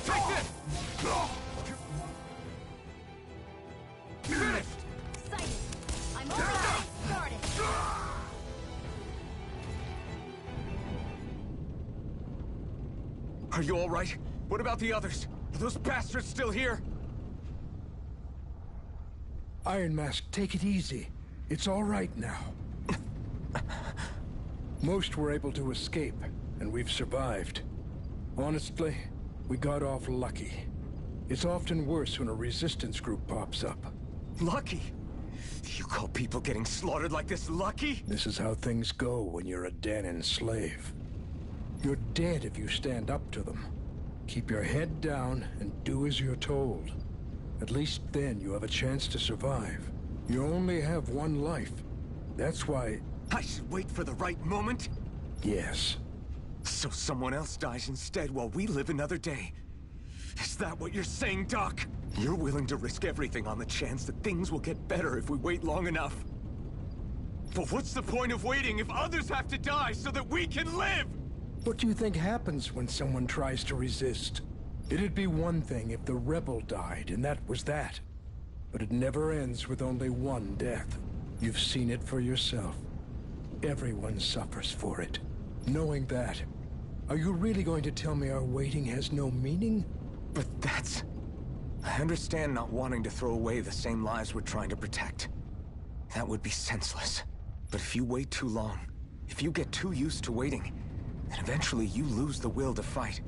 Take this! Finished! Sighted! I'm only getting started! Are you all right? What about the others? Are those bastards still here? Iron Mask, take it easy. It's all right now. Most were able to escape, and we've survived. Honestly, we got off lucky. It's often worse when a resistance group pops up. Lucky? You call people getting slaughtered like this lucky? This is how things go when you're a Danon slave. You're dead if you stand up to them. Keep your head down and do as you're told. At least then you have a chance to survive. You only have one life. That's why... I should wait for the right moment? Yes. So someone else dies instead while we live another day. Is that what you're saying, Doc? You're willing to risk everything on the chance that things will get better if we wait long enough. But what's the point of waiting if others have to die so that we can live? What do you think happens when someone tries to resist? It'd be one thing if the rebel died, and that was that. But it never ends with only one death. You've seen it for yourself. Everyone suffers for it. Knowing that, are you really going to tell me our waiting has no meaning? But that's... I understand not wanting to throw away the same lives we're trying to protect. That would be senseless. But if you wait too long, if you get too used to waiting, then eventually you lose the will to fight.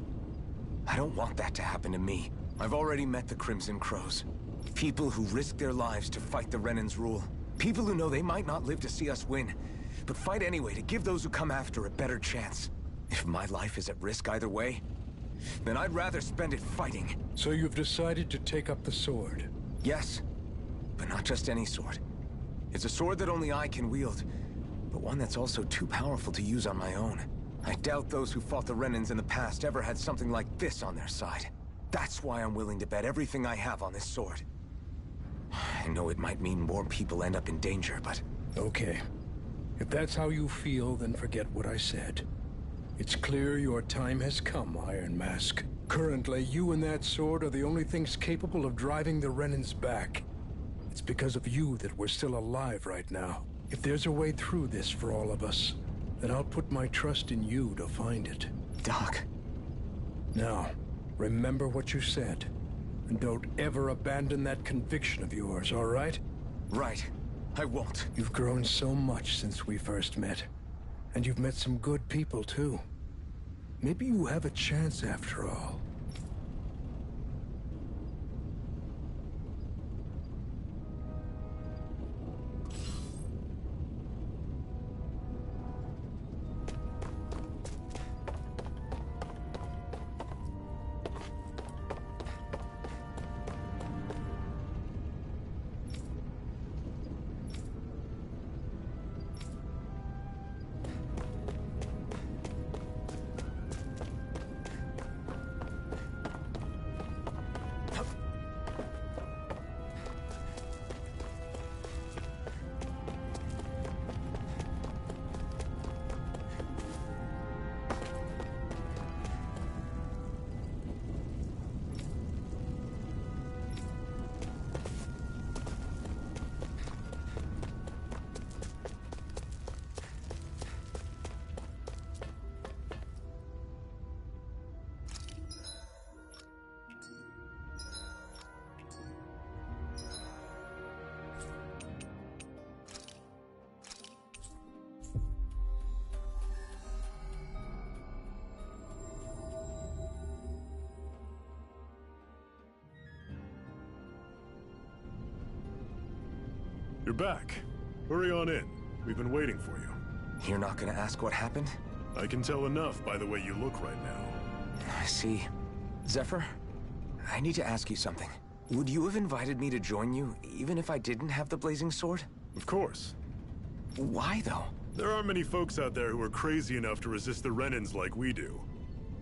I don't want that to happen to me. I've already met the Crimson Crows. People who risk their lives to fight the Renan's rule. People who know they might not live to see us win, but fight anyway to give those who come after a better chance. If my life is at risk either way, then I'd rather spend it fighting. So you've decided to take up the sword? Yes, but not just any sword. It's a sword that only I can wield, but one that's also too powerful to use on my own. I doubt those who fought the Renans in the past ever had something like this on their side. That's why I'm willing to bet everything I have on this sword. I know it might mean more people end up in danger, but... Okay. If that's how you feel, then forget what I said. It's clear your time has come, Iron Mask. Currently, you and that sword are the only things capable of driving the Renans back. It's because of you that we're still alive right now. If there's a way through this for all of us, then I'll put my trust in you to find it. Doc. Now, remember what you said. And don't ever abandon that conviction of yours, all right? Right. I won't. You've grown so much since we first met. And you've met some good people, too. Maybe you have a chance after all. You're back. Hurry on in. We've been waiting for you. You're not gonna ask what happened? I can tell enough by the way you look right now. I see. Zephyr, I need to ask you something. Would you have invited me to join you, even if I didn't have the blazing sword? Of course. Why, though? There aren't many folks out there who are crazy enough to resist the Renans like we do.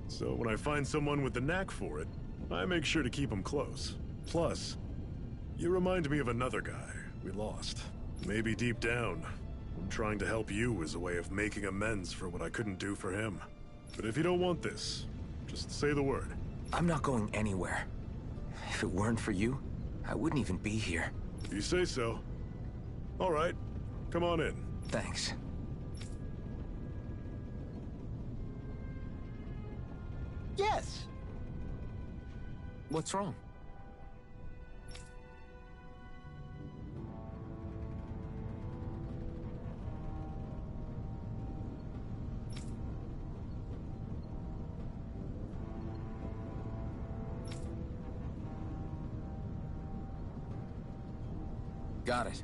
So when I find someone with the knack for it, I make sure to keep them close. Plus, you remind me of another guy we lost. Maybe deep down, I'm trying to help you as a way of making amends for what I couldn't do for him. But if you don't want this, just say the word. I'm not going anywhere. If it weren't for you, I wouldn't even be here. If you say so. All right, come on in. Thanks. Yes! What's wrong? Got it.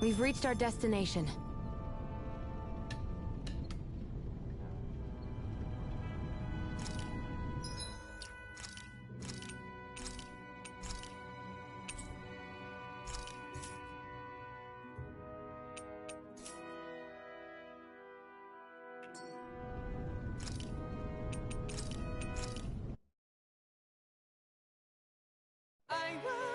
We've reached our destination. I will